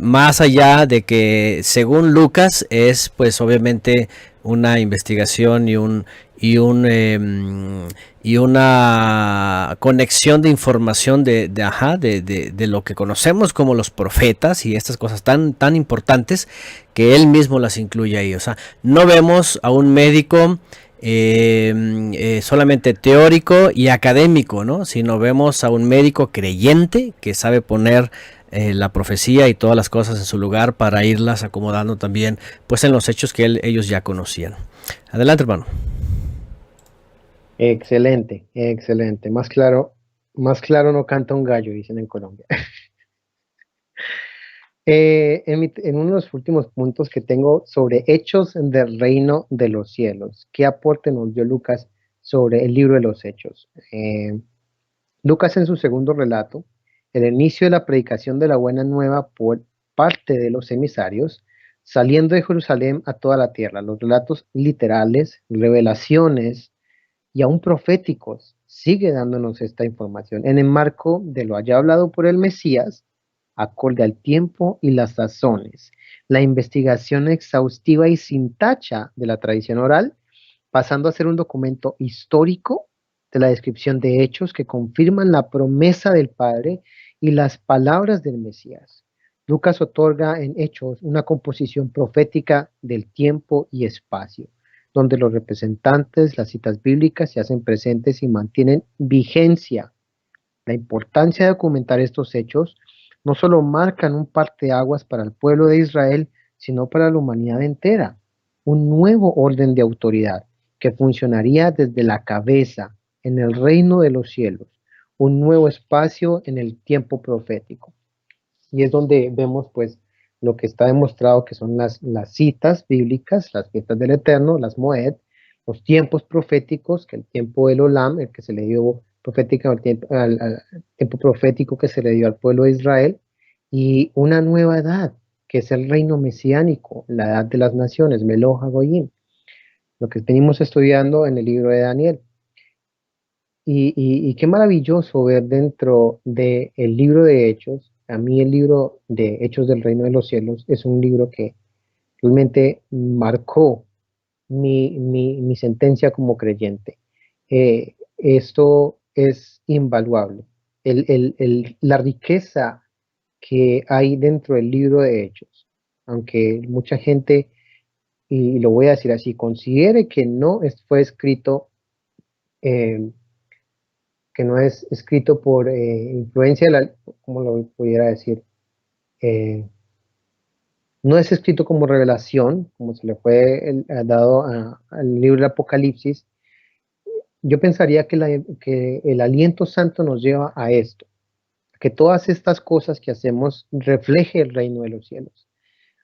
más allá de que según Lucas es pues obviamente una investigación y una conexión de información de lo que conocemos como los profetas y estas cosas tan importantes que él mismo las incluye ahí. O sea, no vemos a un médico solamente teórico y académico, ¿no? Sino vemos a un médico creyente que sabe poner la profecía y todas las cosas en su lugar para irlas acomodando también pues en los hechos que ellos ya conocían. Adelante, hermano. Excelente, excelente. Más claro no canta un gallo, dicen en Colombia. En uno de los últimos puntos que tengo sobre hechos del reino de los cielos, ¿qué aporte nos dio Lucas sobre el libro de los hechos? Lucas en su segundo relato, el inicio de la predicación de la buena nueva por parte de los emisarios, saliendo de Jerusalén a toda la tierra, los relatos literales, revelaciones y aún proféticos, sigue dándonos esta información en el marco de lo haya hablado por el Mesías, acorde al tiempo y las sazones, la investigación exhaustiva y sin tacha de la tradición oral, pasando a ser un documento histórico de la descripción de hechos que confirman la promesa del Padre y las palabras del Mesías. Lucas otorga en Hechos una composición profética del tiempo y espacio, donde los representantes, las citas bíblicas se hacen presentes y mantienen vigencia. La importancia de documentar estos hechos no solo marcan un parteaguas para el pueblo de Israel, sino para la humanidad entera, un nuevo orden de autoridad que funcionaría desde la cabeza en el reino de los cielos, un nuevo espacio en el tiempo profético. Y es donde vemos pues lo que está demostrado que son las citas bíblicas, las fiestas del Eterno, las Moed, los tiempos proféticos, que el tiempo del Olam, el que se le dio profética, al tiempo profético que se le dio al pueblo de Israel, y una nueva edad, que es el reino mesiánico, la edad de las naciones, Meloj HaGoyim, lo que venimos estudiando en el libro de Daniel. Y qué maravilloso ver dentro del libro de Hechos. A mí el libro de Hechos del Reino de los Cielos es un libro que realmente marcó mi sentencia como creyente. Esto es invaluable. La riqueza que hay dentro del libro de Hechos, aunque mucha gente, y lo voy a decir así, considere que no fue escrito, eh, que no es escrito por influencia, ¿cómo lo pudiera decir? Eh, no es escrito como revelación, como se le fue dado al libro del Apocalipsis. Yo pensaría que el aliento santo nos lleva a esto, a que todas estas cosas que hacemos refleje el reino de los cielos.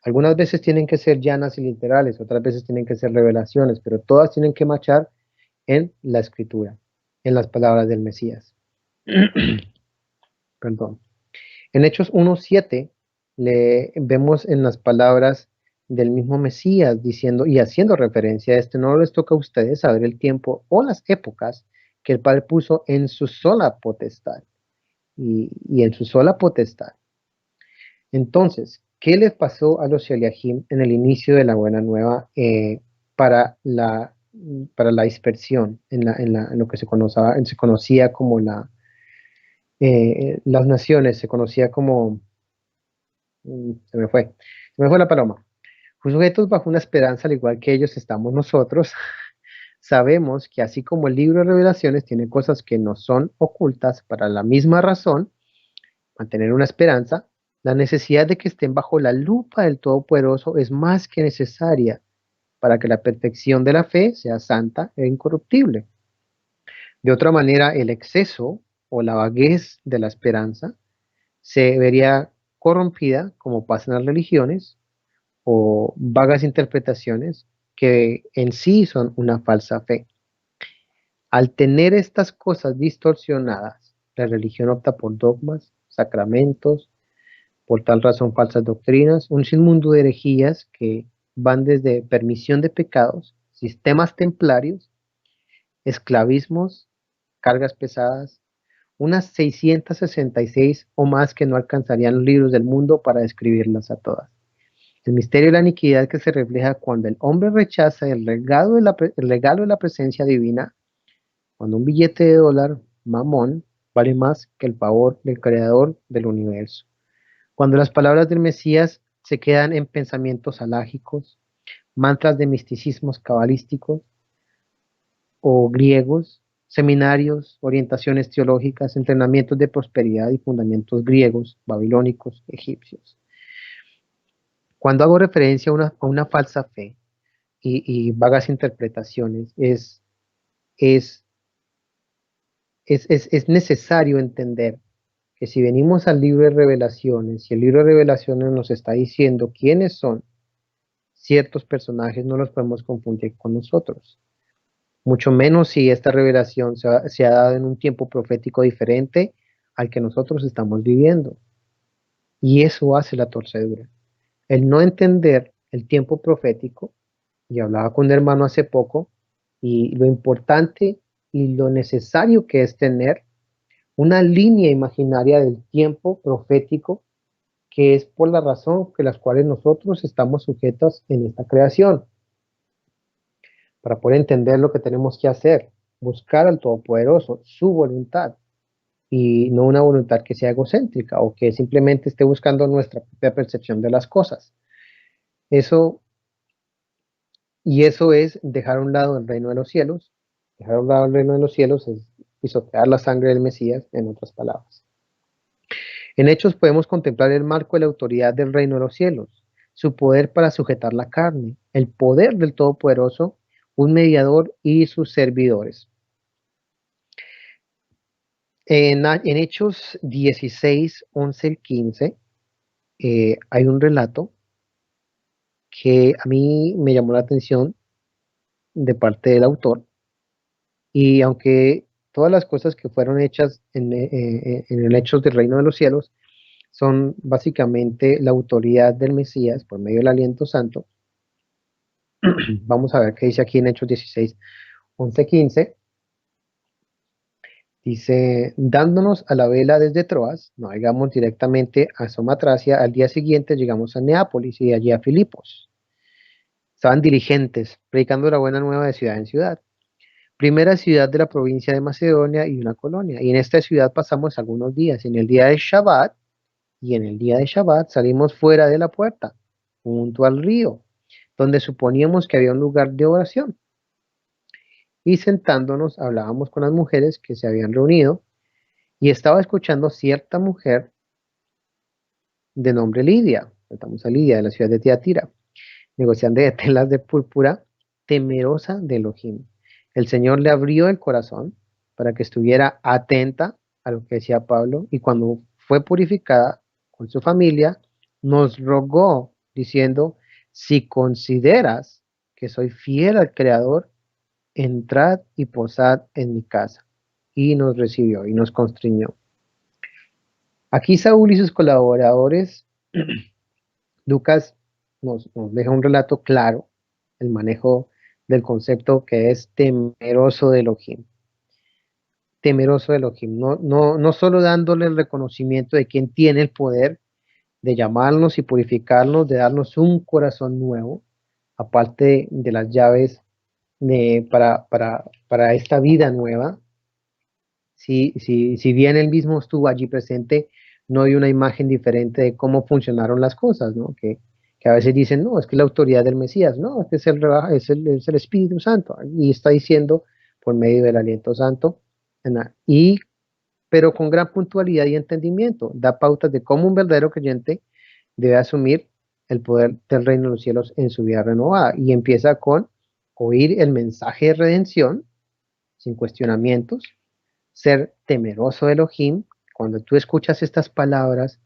Algunas veces tienen que ser llanas y literales, otras veces tienen que ser revelaciones, pero todas tienen que marchar en la escritura, en las palabras del Mesías. Perdón. En Hechos 1:7 le vemos en las palabras del mismo Mesías diciendo y haciendo referencia a este: no les toca a ustedes saber el tiempo o las épocas que el Padre puso en su sola potestad y en su sola potestad. Entonces, ¿qué les pasó a los Eliahim en el inicio de la buena nueva para la, para la dispersión en lo que se conocía como las naciones, se conocía como, se me fue la paloma. Sujetos bajo una esperanza, al igual que ellos estamos nosotros, sabemos que así como el libro de Revelaciones tiene cosas que nos son ocultas para la misma razón, mantener una esperanza, la necesidad de que estén bajo la lupa del Todopoderoso es más que necesaria para que la perfección de la fe sea santa e incorruptible. De otra manera, el exceso o la vaguez de la esperanza se vería corrompida, como pasa en las religiones, o vagas interpretaciones que en sí son una falsa fe. Al tener estas cosas distorsionadas, la religión opta por dogmas, sacramentos, por tal razón falsas doctrinas, un sinmundo de herejías que van desde permisión de pecados, sistemas templarios, esclavismos, cargas pesadas, unas 666 o más que no alcanzarían los libros del mundo para describirlas a todas. El misterio de la iniquidad que se refleja cuando el hombre rechaza el regalo de la presencia divina, cuando un billete de dólar, mamón, vale más que el favor del creador del universo. Cuando las palabras del Mesías se quedan en pensamientos alágicos, mantras de misticismos cabalísticos o griegos, seminarios, orientaciones teológicas, entrenamientos de prosperidad y fundamentos griegos, babilónicos, egipcios. Cuando hago referencia a una falsa fe y vagas interpretaciones, es, es necesario entender que si venimos al libro de Revelaciones y el libro de Revelaciones nos está diciendo quiénes son ciertos personajes, no los podemos confundir con nosotros. Mucho menos si esta revelación se ha dado en un tiempo profético diferente al que nosotros estamos viviendo. Y eso hace la torcedura. El no entender el tiempo profético, y hablaba con un hermano hace poco, y lo importante y lo necesario que es tener una línea imaginaria del tiempo profético, que es por la razón que las cuales nosotros estamos sujetos en esta creación. Para poder entender lo que tenemos que hacer, buscar al Todopoderoso, su voluntad, y no una voluntad que sea egocéntrica o que simplemente esté buscando nuestra propia percepción de las cosas. Eso, y eso es dejar a un lado el reino de los cielos. Dejar a un lado el reino de los cielos es pisotear la sangre del Mesías, en otras palabras. En Hechos podemos contemplar el marco de la autoridad del reino de los cielos, su poder para sujetar la carne, el poder del Todopoderoso, un mediador y sus servidores. En Hechos 16, 11 y 15 hay un relato que a mí me llamó la atención de parte del autor, y aunque todas las cosas que fueron hechas en el Hechos del Reino de los Cielos son básicamente la autoridad del Mesías por medio del aliento santo. Vamos a ver qué dice aquí en Hechos 16, 11, 15. Dice, dándonos a la vela desde Troas, navegamos directamente a Somatracia, al día siguiente llegamos a Neápolis y de allí a Filipos. Estaban diligentes, predicando la buena nueva de ciudad en ciudad. Primera ciudad de la provincia de Macedonia y una colonia. Y en esta ciudad pasamos algunos días. En el día de Shabbat, y en el día de Shabbat salimos fuera de la puerta, junto al río, donde suponíamos que había un lugar de oración. Y sentándonos hablábamos con las mujeres que se habían reunido, y estaba escuchando cierta mujer de nombre Lidia, estamos a Lidia de la ciudad de Tiatira, negociante de telas de púrpura, temerosa de Elohim. El Señor le abrió el corazón para que estuviera atenta a lo que decía Pablo, y cuando fue purificada con su familia, nos rogó diciendo, si consideras que soy fiel al Creador, entrad y posad en mi casa. Y nos recibió y nos constriñó. Aquí Saúl y sus colaboradores, Lucas nos deja un relato claro, el manejo del concepto que es temeroso de Elohim. Temeroso de Elohim, no solo dándole el reconocimiento de quien tiene el poder de llamarnos y purificarnos, de darnos un corazón nuevo, aparte de las llaves para esta vida nueva. Si bien él mismo estuvo allí presente, no hay una imagen diferente de cómo funcionaron las cosas, ¿no? Que a veces dicen, no, es que la autoridad del Mesías, no, es el Espíritu Santo, y está diciendo por medio del aliento santo, y, pero con gran puntualidad y entendimiento, da pautas de cómo un verdadero creyente debe asumir el poder del reino de los cielos en su vida renovada, y empieza con oír el mensaje de redención, sin cuestionamientos, ser temeroso de Elohim. Cuando tú escuchas estas palabras,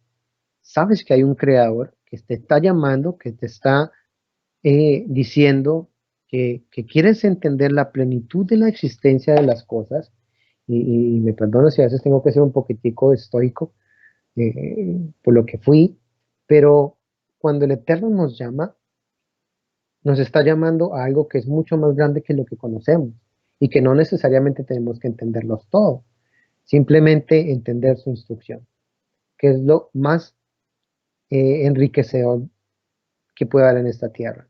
sabes que hay un creador que te está llamando, que te está diciendo que quieres entender la plenitud de la existencia de las cosas. Y me perdono si a veces tengo que ser un poquitico estoico por lo que fui, pero cuando el Eterno nos llama, nos está llamando a algo que es mucho más grande que lo que conocemos y que no necesariamente tenemos que entenderlos todo. Simplemente entender su instrucción, que es lo más enriquecedor que puede haber en esta tierra.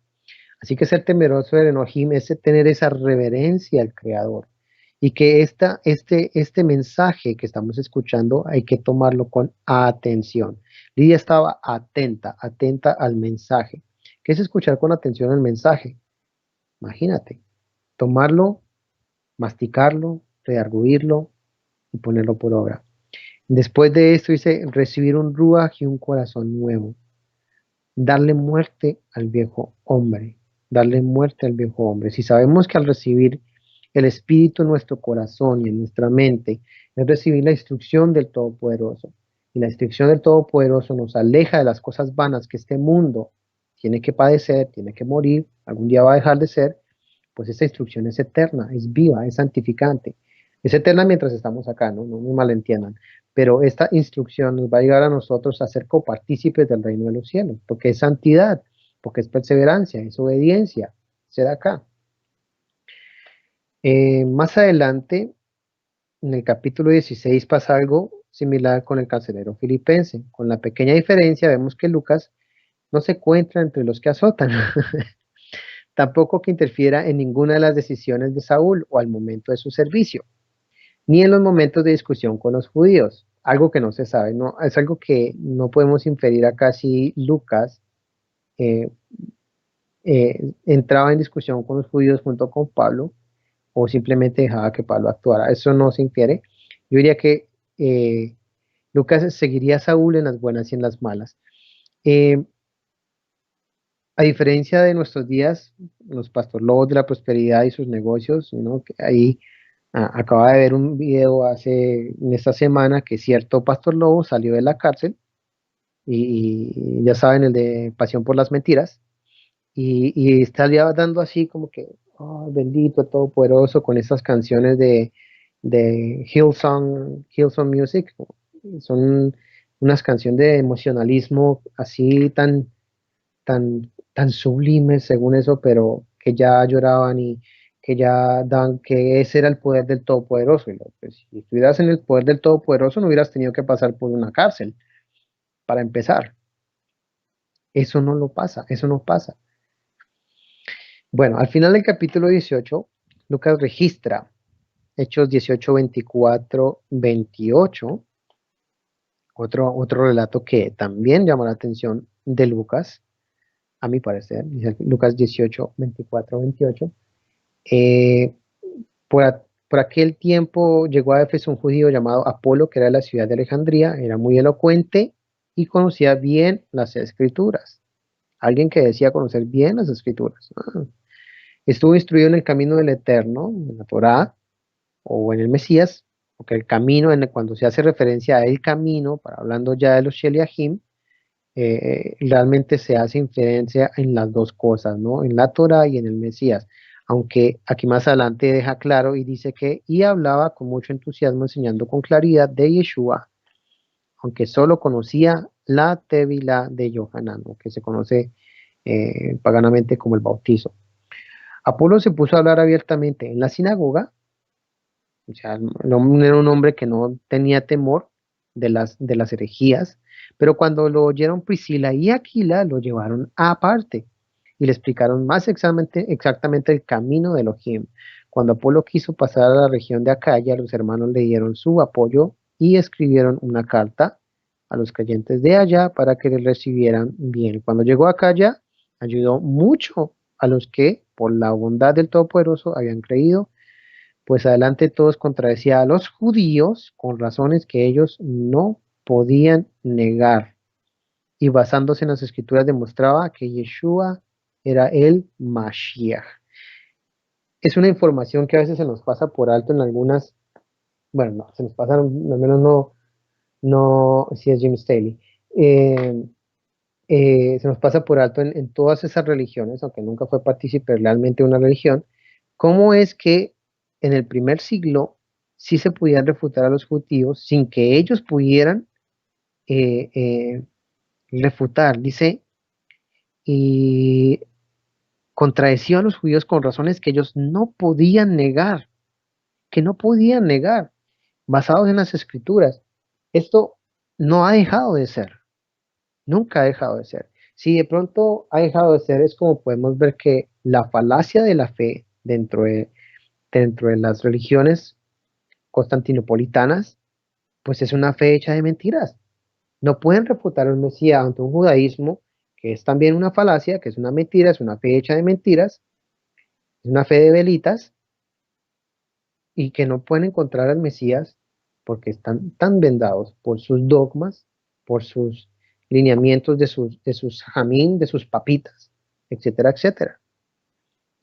Así que ser temeroso del Elohim es tener esa reverencia al Creador. Y que este mensaje que estamos escuchando hay que tomarlo con atención. Lidia estaba atenta al mensaje. ¿Qué es escuchar con atención el mensaje? Imagínate, tomarlo, masticarlo, redarguirlo y ponerlo por obra. Después de esto dice, recibir un ruaj y un corazón nuevo. Darle muerte al viejo hombre. Darle muerte al viejo hombre. Si sabemos que al recibir el Espíritu en nuestro corazón y en nuestra mente, es recibir la instrucción del Todopoderoso. Y la instrucción del Todopoderoso nos aleja de las cosas vanas que este mundo tiene que padecer, tiene que morir, algún día va a dejar de ser, pues esa instrucción es eterna, es viva, es santificante. Es eterna mientras estamos acá, no me malentiendan. Pero esta instrucción nos va a llegar a nosotros a ser copartícipes del reino de los cielos, porque es santidad, porque es perseverancia, es obediencia, ser acá. Más adelante, en el capítulo 16 pasa algo similar con el carcelero filipense. Con la pequeña diferencia, vemos que Lucas no se encuentra entre los que azotan, tampoco que interfiera en ninguna de las decisiones de Saúl o al momento de su servicio, ni en los momentos de discusión con los judíos, algo que no se sabe, no, es algo que no podemos inferir acá si Lucas eh, entraba en discusión con los judíos junto con Pablo o simplemente dejaba que Pablo actuara, eso no se infiere. Yo diría que Lucas seguiría a Saúl en las buenas y en las malas. Eh, a diferencia de nuestros días, los pastor lobos de la prosperidad y sus negocios, ¿no? Que ahí acaba de ver un video en esta semana que cierto pastor lobo salió de la cárcel y ya saben, el de Pasión por las Mentiras, y está ya dando así como que, oh, bendito, todopoderoso, con estas canciones de Hillsong Music, son unas canciones de emocionalismo así tan sublimes según eso, pero que ya lloraban y que ya daban que ese era el poder del Todopoderoso. Pues, si estuvieras en el poder del Todopoderoso no hubieras tenido que pasar por una cárcel, para empezar. Eso no lo pasa, eso no pasa. Bueno, al final del capítulo 18, Lucas registra Hechos 18, 24, 28, otro relato que también llama la atención de Lucas, a mi parecer, dice Lucas 18, 24, 28. Eh, por aquel tiempo llegó a Éfeso un judío llamado Apolo, que era de la ciudad de Alejandría, era muy elocuente y conocía bien las escrituras. Alguien que decía conocer bien las escrituras. Estuvo instruido en el camino del Eterno, en la Torá o en el Mesías, porque el camino, cuando se hace referencia a el camino, para hablando ya de los Sheliahim, realmente se hace inferencia en las dos cosas, ¿no? En la Torá y en el Mesías. Aunque aquí más adelante deja claro y dice que, y hablaba con mucho entusiasmo, enseñando con claridad de Yeshua, aunque solo conocía la Tevilá de Yohanan, ¿no? Que se conoce paganamente como el bautizo. Apolo se puso a hablar abiertamente en la sinagoga, o sea, no era un hombre que no tenía temor de las herejías, pero cuando lo oyeron Priscila y Aquila, lo llevaron aparte y le explicaron más exactamente el camino de Elohim. Cuando Apolo quiso pasar a la región de Acaya, los hermanos le dieron su apoyo y escribieron una carta a los creyentes de allá para que le recibieran bien. Cuando llegó a Acaya, ayudó mucho a los que, por la bondad del Todopoderoso, habían creído, pues adelante todos contradecía a los judíos con razones que ellos no podían negar. Y basándose en las escrituras demostraba que Yeshua era el Mashiach. Es una información que a veces se nos pasa por alto en algunas, bueno, no, se nos pasa, al menos no, si es Jim Staley. Se nos pasa por alto en todas esas religiones, aunque nunca fue partícipe realmente de una religión, cómo es que en el primer siglo sí se podían refutar a los judíos sin que ellos pudieran eh, eh, refutar. Dice, y contradeció a los judíos con razones que ellos no podían negar, que no podían negar, basados en las escrituras. Esto no ha dejado de ser. Nunca ha dejado de ser. Si de pronto ha dejado de ser, es como podemos ver que la falacia de la fe dentro de las religiones constantinopolitanas, pues es una fe hecha de mentiras. No pueden refutar al Mesías ante un judaísmo que es también una falacia, que es una mentira, es una fe hecha de mentiras, es una fe de velitas, y que no pueden encontrar al Mesías porque están tan vendados por sus dogmas, por sus lineamientos de sus jamín, de sus papitas, etcétera, etcétera.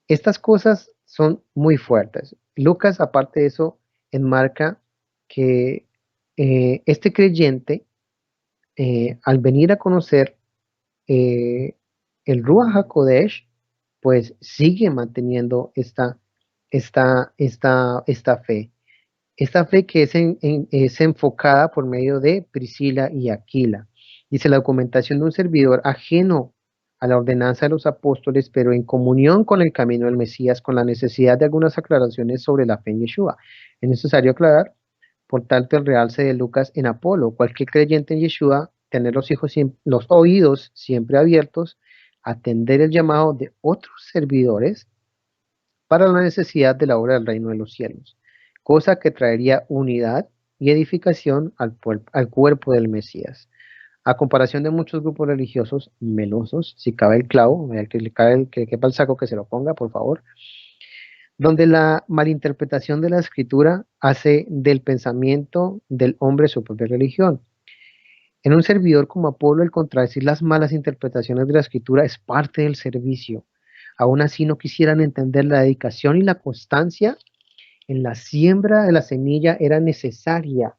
Estas cosas son muy fuertes. Lucas, aparte de eso, enmarca que este creyente, al venir a conocer eh, el Ruach HaKodesh, pues sigue manteniendo esta fe. Esta fe que es enfocada por medio de Priscila y Aquila. Dice la documentación de un servidor ajeno a la ordenanza de los apóstoles, pero en comunión con el camino del Mesías, con la necesidad de algunas aclaraciones sobre la fe en Yeshua. Es necesario aclarar, por tanto, el realce de Lucas en Apolo. Cualquier creyente en Yeshua, tener los oídos siempre abiertos, atender el llamado de otros servidores para la necesidad de la obra del reino de los cielos, cosa que traería unidad y edificación al cuerpo del Mesías. A comparación de muchos grupos religiosos melosos, si cabe el clavo, el que le cabe el que quepa el saco que se lo ponga, por favor, donde la malinterpretación de la escritura hace del pensamiento del hombre su propia religión. En un servidor como Apolo, el contradecir las malas interpretaciones de la escritura es parte del servicio. Aún así no quisieran entender la dedicación y la constancia en la siembra de la semilla era necesaria,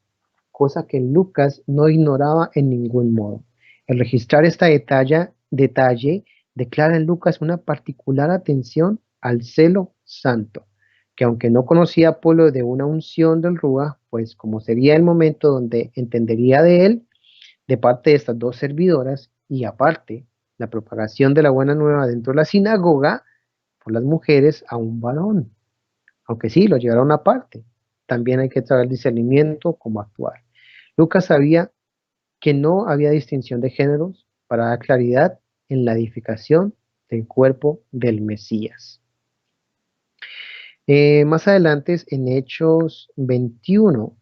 cosa que Lucas no ignoraba en ningún modo. El registrar esta detalle declara en Lucas una particular atención al celo santo, que aunque no conocía a Apolo de una unción del Rúa, pues como sería el momento donde entendería de él, de parte de estas dos servidoras y aparte la propagación de la buena nueva dentro de la sinagoga por las mujeres a un varón. Aunque sí, lo llevaron aparte. También hay que traer discernimiento cómo actuar. Lucas sabía que no había distinción de géneros para dar claridad en la edificación del cuerpo del Mesías. Más adelante, en Hechos 21,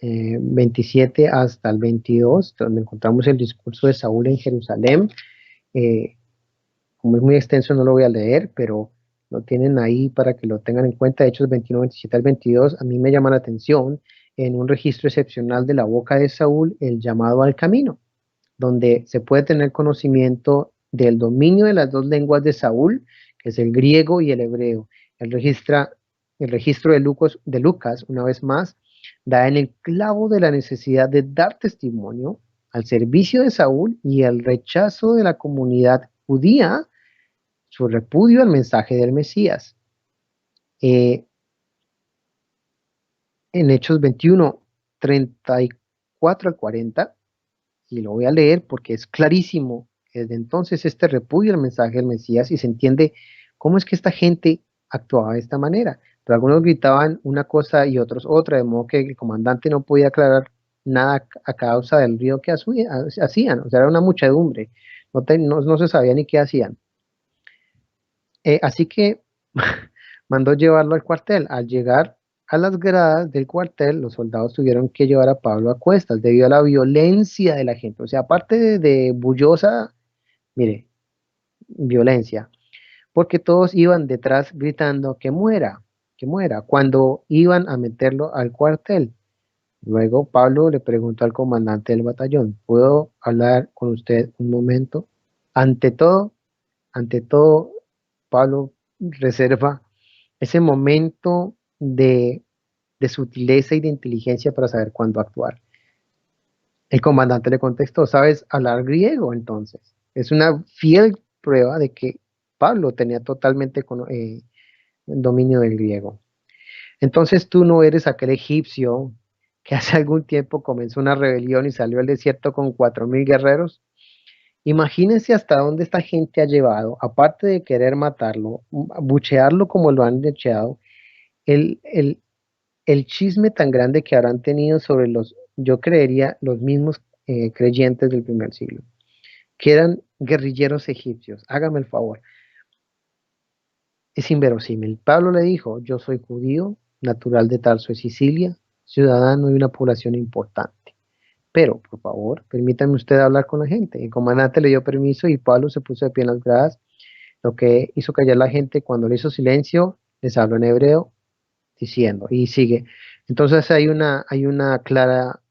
27 hasta el 22, donde encontramos el discurso de Saúl en Jerusalén. Como es muy extenso, no lo voy a leer, pero lo tienen ahí para que lo tengan en cuenta. Hechos 21, 27 al 22, a mí me llama la atención en un registro excepcional de la boca de Saúl, el llamado al camino, donde se puede tener conocimiento del dominio de las dos lenguas de Saúl, que es el griego y el hebreo. El registro de Lucas, una vez más, da en el clavo de la necesidad de dar testimonio al servicio de Saúl y el rechazo de la comunidad judía, su repudio al mensaje del Mesías. En Hechos 21, 34 al 40, y lo voy a leer porque es clarísimo desde entonces este repudio al mensaje del Mesías y se entiende cómo es que esta gente actuaba de esta manera. Pero algunos gritaban una cosa y otros otra, de modo que el comandante no podía aclarar nada a causa del ruido que hacían. O sea, era una muchedumbre, no se sabía ni qué hacían. Así que mandó llevarlo al cuartel. Al llegar a las gradas del cuartel, los soldados tuvieron que llevar a Pablo a cuestas debido a la violencia de la gente. O sea, aparte de bullosa, mire, violencia, porque todos iban detrás gritando que muera, cuando iban a meterlo al cuartel. Luego Pablo le preguntó al comandante del batallón, ¿puedo hablar con usted un momento? Ante todo, Pablo reserva ese momento de sutileza y de inteligencia para saber cuándo actuar. El comandante le contestó, ¿sabes hablar griego entonces? Es una fiel prueba de que Pablo tenía totalmente dominio del griego. Entonces tú no eres aquel egipcio que hace algún tiempo comenzó una rebelión y salió al desierto con 4,000 guerreros. Imagínense hasta dónde esta gente ha llevado, aparte de querer matarlo, buchearlo como lo han bucheado, el, el, el chisme tan grande que habrán tenido sobre yo creería, los mismos creyentes del primer siglo, que eran guerrilleros egipcios. Hágame el favor. Es inverosímil. Pablo le dijo, yo soy judío, natural de Tarso de Sicilia, ciudadano de una población importante. Pero, por favor, permítame usted hablar con la gente. El comandante le dio permiso y Pablo se puso de pie en las gradas, lo que hizo callar a la gente. Cuando le hizo silencio, les habló en hebreo, diciendo, y sigue. Entonces hay una clara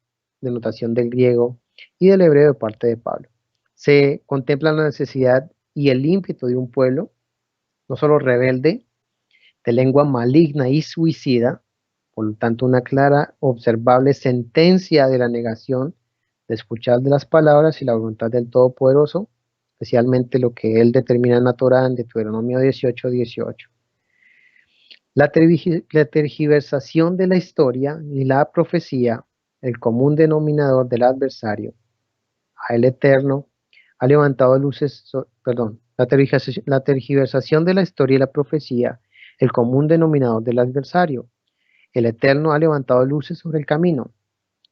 denotación del griego y del hebreo de parte de Pablo. Se contempla la necesidad y el ímpetu de un pueblo, no solo rebelde, de lengua maligna y suicida, por lo tanto una clara, observable sentencia de la negación de escuchar de las palabras y la voluntad del Todopoderoso, especialmente lo que él determina en la Torá en Deuteronomio 18:18. La tergiversación de la historia y la profecía, el común denominador del adversario, a el Eterno, ha levantado luces, la tergiversación de la historia y la profecía, el común denominador del adversario. El Eterno ha levantado luces sobre el camino,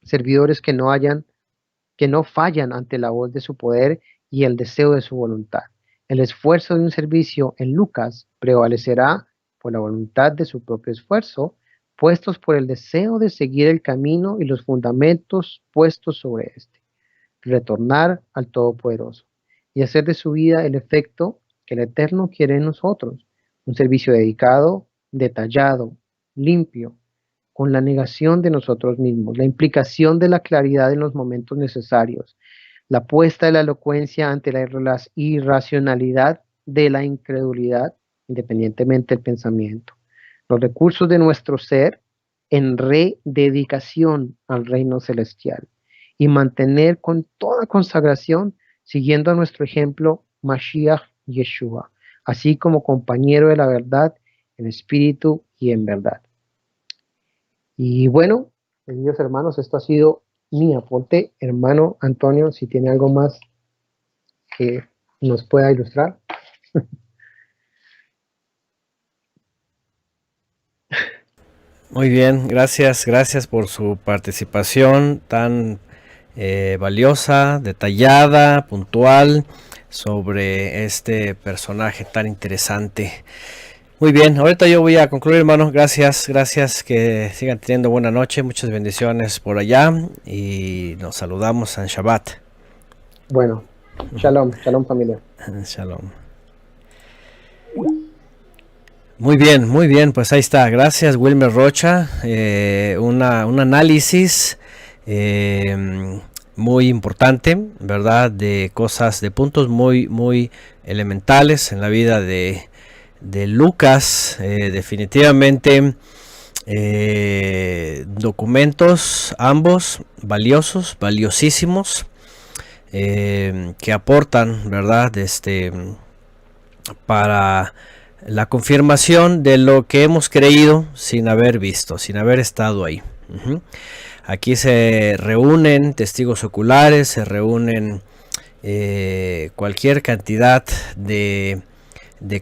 servidores que no fallan ante la voz de su poder y el deseo de su voluntad. El esfuerzo de un servicio en Lucas prevalecerá por la voluntad de su propio esfuerzo, puestos por el deseo de seguir el camino y los fundamentos puestos sobre éste. Retornar al Todopoderoso y hacer de su vida el efecto que el Eterno quiere en nosotros. Un servicio dedicado, detallado, limpio, con la negación de nosotros mismos, la implicación de la claridad en los momentos necesarios, la puesta de la elocuencia ante la irracionalidad de la incredulidad, independientemente del pensamiento, los recursos de nuestro ser en rededicación al reino celestial y mantener con toda consagración, siguiendo a nuestro ejemplo, Mashiach Yeshua, así como compañero de la verdad en espíritu y en verdad. Y bueno, queridos hermanos, esto ha sido mi aporte. Hermano Antonio, si tiene algo más que nos pueda ilustrar. Muy bien, gracias por su participación tan valiosa, detallada, puntual sobre este personaje tan interesante. Muy bien, ahorita yo voy a concluir, hermano. Gracias, que sigan teniendo buena noche, muchas bendiciones por allá y nos saludamos en Shabbat. Bueno, shalom familia. Shalom. Muy bien, pues ahí está. Gracias, Wilmer Rocha. Un análisis muy importante, ¿verdad? De cosas, de puntos muy elementales en la vida de Lucas. Definitivamente documentos ambos valiosos, valiosísimos, que aportan, ¿verdad? Para la confirmación de lo que hemos creído sin haber visto, sin haber estado ahí. Aquí se reúnen testigos oculares, se reúnen cualquier cantidad de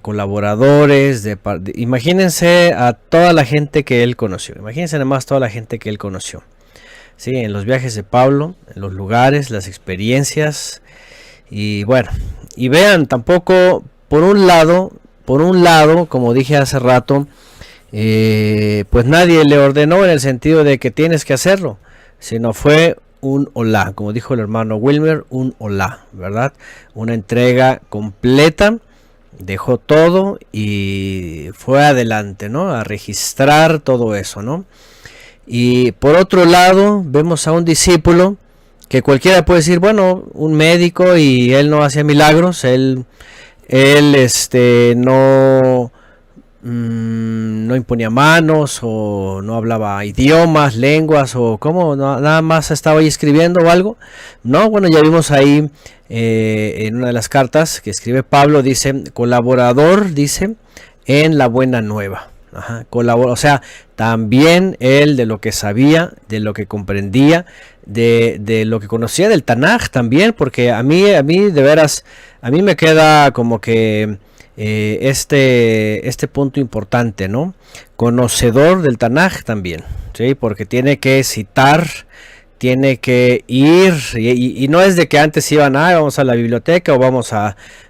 colaboradores, imagínense a toda la gente que él conoció, imagínense además toda la gente que él conoció, ¿sí? En los viajes de Pablo, en los lugares, las experiencias, y bueno, y vean, tampoco por un lado, como dije hace rato, pues nadie le ordenó en el sentido de que tienes que hacerlo, sino fue un hola, como dijo el hermano Wilmer, un hola, ¿verdad? Una entrega completa, dejó todo y fue adelante, ¿no? A registrar todo eso, ¿no? Y por otro lado, vemos a un discípulo que cualquiera puede decir, bueno, un médico y él no hacía milagros, él no imponía manos o no hablaba idiomas, lenguas o cómo, nada más estaba ahí escribiendo o algo. No, bueno, ya vimos ahí en una de las cartas que escribe Pablo, dice colaborador, dice en la buena nueva. O sea, también él de lo que sabía, de lo que comprendía, de lo que conocía del Tanaj también, porque a mí de veras, a mí me queda como que este punto importante, ¿no? Conocedor del Tanaj también, ¿sí? Porque tiene que citar, tiene que ir, y no es de que antes iban, vamos a la biblioteca o vamos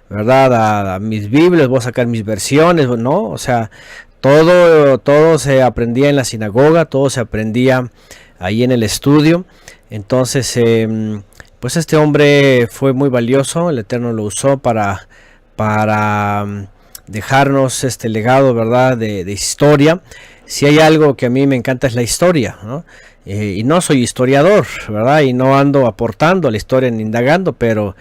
¿verdad? A mis Biblias, voy a sacar mis versiones, no, o sea, todo se aprendía en la sinagoga, todo se aprendía ahí en el estudio. Entonces, pues este hombre fue muy valioso, el Eterno lo usó para dejarnos este legado, ¿verdad? De historia. Si hay algo que a mí me encanta es la historia, ¿no? Y no soy historiador, ¿verdad? Y no ando aportando a la historia ni indagando, pero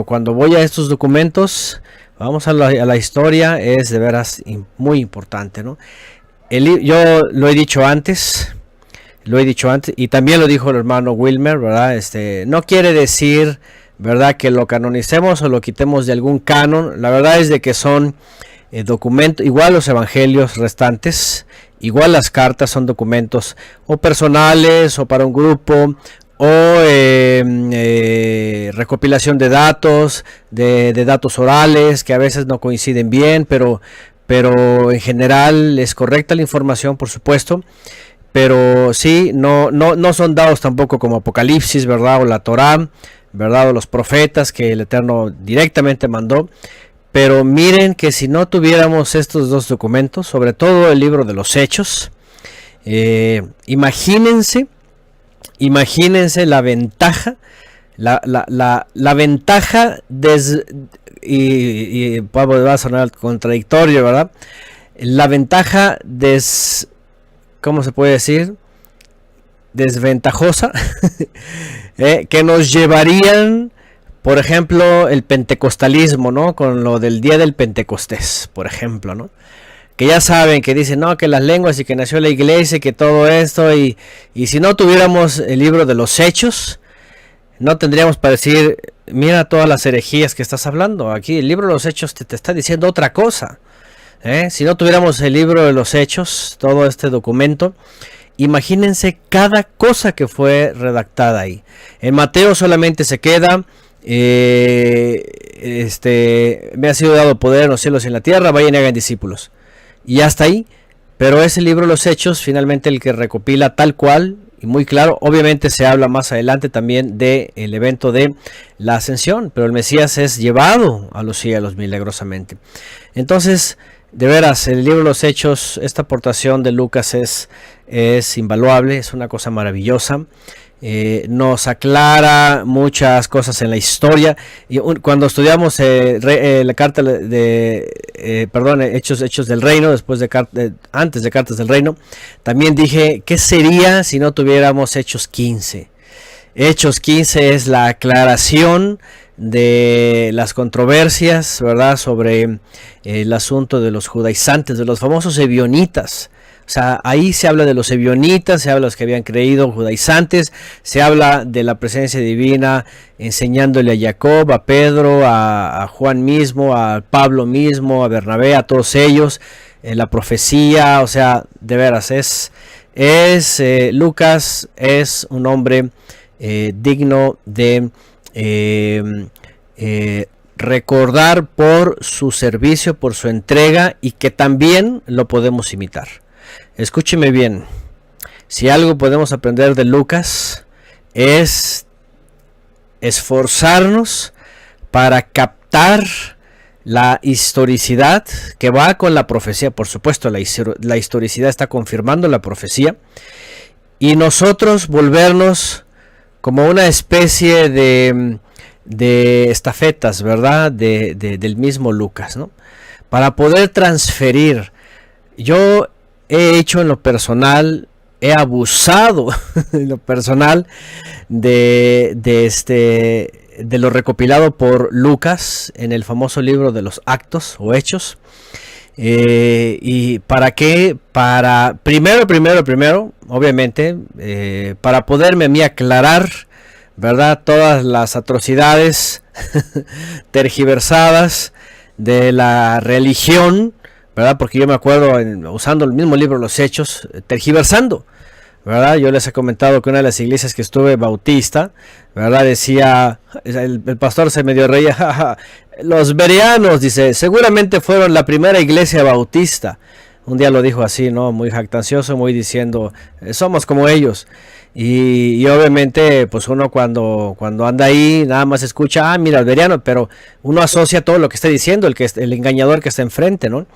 cuando voy a estos documentos, vamos a la historia, es de veras muy importante, ¿no? Yo lo he dicho antes, y también lo dijo el hermano Wilmer, ¿verdad? No quiere decir, ¿verdad?, que lo canonicemos o lo quitemos de algún canon. La verdad es de que son documentos, igual los evangelios restantes, igual las cartas son documentos o personales o para un grupo o recopilación de datos, de datos orales que a veces no coinciden bien, pero en general es correcta la información, por supuesto. Pero sí, no son dados tampoco como Apocalipsis, ¿verdad? O la Torá, ¿verdad? O los profetas que el Eterno directamente mandó. Pero miren que si no tuviéramos estos dos documentos, sobre todo el libro de los Hechos, imagínense la ventaja, la ventaja y va a sonar contradictorio, ¿verdad? La ventaja ¿cómo se puede decir? Desventajosa que nos llevarían, por ejemplo, el pentecostalismo, ¿no? Con lo del día del Pentecostés, por ejemplo, ¿no? Que ya saben, que dicen, no, que las lenguas y que nació la iglesia y que todo esto, y si no tuviéramos el libro de los Hechos, no tendríamos para decir, mira todas las herejías que estás hablando. Aquí el libro de los Hechos te está diciendo otra cosa. Si no tuviéramos el libro de los Hechos, todo este documento, imagínense cada cosa que fue redactada ahí. En Mateo solamente se queda, me ha sido dado poder en los cielos y en la tierra, vayan y hagan discípulos. Y hasta ahí. Pero es el libro de los Hechos, finalmente el que recopila tal cual y muy claro. Obviamente se habla más adelante también del evento de la ascensión, pero el Mesías es llevado a los cielos milagrosamente. Entonces, de veras, el libro de los Hechos, esta aportación de Lucas es invaluable, es una cosa maravillosa. Nos aclara muchas cosas en la historia. Y cuando estudiamos la carta Hechos del Reino, antes de Cartas del Reino, también dije, ¿qué sería si no tuviéramos Hechos 15? Hechos 15 es la aclaración de las controversias, ¿verdad?, sobre el asunto de los judaizantes, de los famosos ebionitas. O sea, ahí se habla de los ebionitas, se habla de los que habían creído judaizantes, se habla de la presencia divina enseñándole a Jacob, a Pedro, a Juan mismo, a Pablo mismo, a Bernabé, a todos ellos, la profecía. O sea, de veras, Lucas es un hombre digno de recordar por su servicio, por su entrega, y que también lo podemos imitar. Escúcheme bien, si algo podemos aprender de Lucas es esforzarnos para captar la historicidad que va con la profecía. Por supuesto, la historicidad está confirmando la profecía, y nosotros volvernos como una especie de estafetas, ¿verdad?, del mismo Lucas, ¿no?, para poder transferir. Yo he hecho en lo personal, he abusado en lo personal de lo recopilado por Lucas en el famoso libro de los Actos o Hechos. ¿Y para qué? Para primero, obviamente, para poderme a mí aclarar, ¿verdad?, todas las atrocidades tergiversadas de la religión, ¿verdad? Porque yo me acuerdo usando el mismo libro Los Hechos, tergiversando, ¿verdad? Yo les he comentado que una de las iglesias que estuve bautista, ¿verdad?, decía, el pastor se medio reía, jaja, los bereanos, dice, seguramente fueron la primera iglesia bautista. Un día lo dijo así, ¿no?, muy jactancioso, muy diciendo, somos como ellos. Y obviamente, pues uno cuando anda ahí, nada más escucha, mira, el bereano, pero uno asocia todo lo que está diciendo, el engañador que está enfrente, ¿no?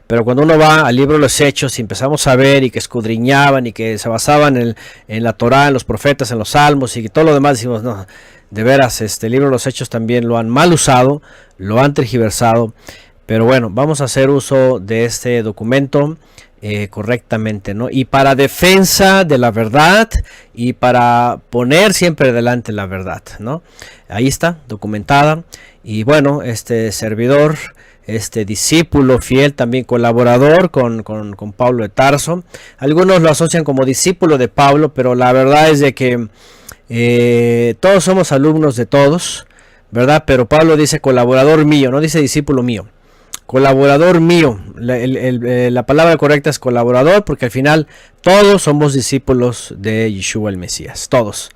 Pero cuando uno va al libro de los Hechos y empezamos a ver y que escudriñaban y que se basaban en la Torá, en los profetas, en los salmos y todo lo demás, decimos, no, de veras, este libro de los Hechos también lo han mal usado, lo han tergiversado. Pero bueno, vamos a hacer uso de este documento correctamente, ¿no? Y para defensa de la verdad y para poner siempre delante la verdad, ¿no? Ahí está, documentada. Y bueno, este servidor, este discípulo fiel, también colaborador con Pablo de Tarso. Algunos lo asocian como discípulo de Pablo, pero la verdad es de que todos somos alumnos de todos, ¿verdad? Pero Pablo dice colaborador mío, no dice discípulo mío. Colaborador mío, la palabra correcta es colaborador, porque al final todos somos discípulos de Yeshua el Mesías, todos,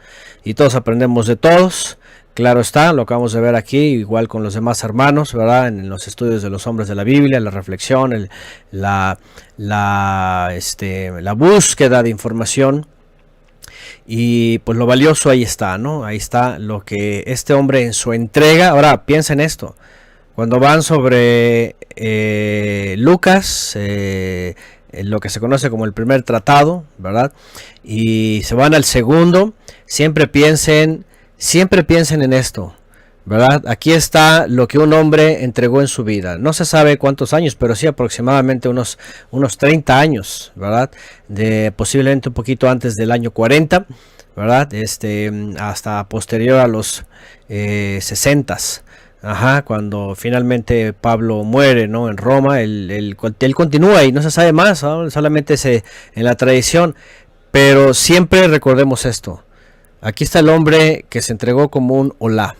y todos aprendemos de todos. Claro está, lo acabamos de ver aquí, igual con los demás hermanos, ¿verdad?, en los estudios de los hombres de la Biblia, la reflexión, la búsqueda de información. Y pues lo valioso ahí está, ¿no? Ahí está lo que este hombre en su entrega. Ahora piensa en esto. Cuando van sobre Lucas, lo que se conoce como el primer tratado, ¿verdad?, y se van al segundo, siempre piensen en esto, ¿verdad? Aquí está lo que un hombre entregó en su vida. No se sabe cuántos años, pero sí aproximadamente unos 30 años, ¿verdad? Posiblemente un poquito antes del año 40, ¿verdad? Hasta posterior a los 60s. Ajá, cuando finalmente Pablo muere, ¿no?, en Roma, él continúa y no se sabe más, ¿no? Solamente en la tradición, pero siempre recordemos esto. Aquí está el hombre que se entregó como un olá,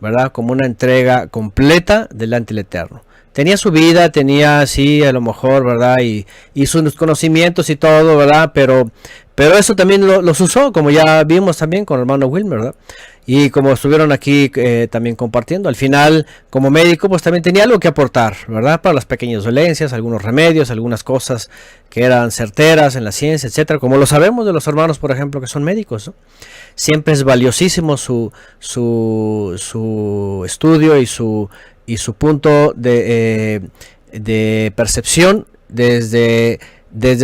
¿verdad?, como una entrega completa delante del Eterno. tenía su vida, tenía, sí, a lo mejor, ¿verdad? Y sus conocimientos y todo, ¿verdad? Pero eso también los usó, como ya vimos también con el hermano Wilmer, ¿verdad? Y como estuvieron aquí también compartiendo, al final, como médico, pues también tenía algo que aportar, ¿verdad? Para las pequeñas dolencias, algunos remedios, algunas cosas que eran certeras en la ciencia, etcétera, como lo sabemos de los hermanos, por ejemplo, que son médicos, ¿no? Siempre es valiosísimo su estudio y su punto de percepción desde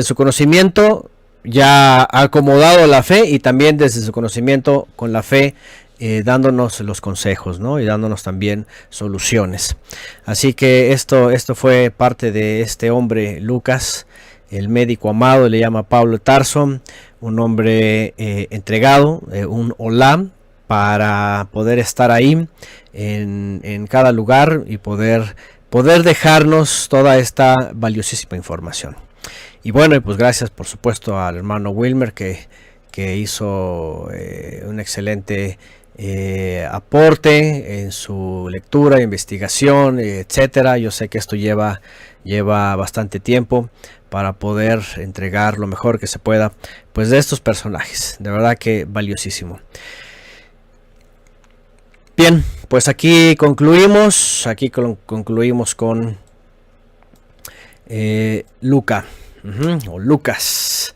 su conocimiento ya acomodado a la fe y también desde su conocimiento con la fe, dándonos los consejos, ¿no? Y dándonos también soluciones. Así que esto fue parte de este hombre Lucas, el médico amado, le llama Pablo Tarso, un hombre entregado, un olam, para poder estar ahí en cada lugar y poder dejarnos toda esta valiosísima información. Y bueno, pues gracias por supuesto al hermano Wilmer que hizo un excelente aporte en su lectura, investigación, etcétera. Yo sé que esto lleva bastante tiempo para poder entregar lo mejor que se pueda, pues, de estos personajes. De verdad que valiosísimo. Bien, pues aquí concluimos con Lucas.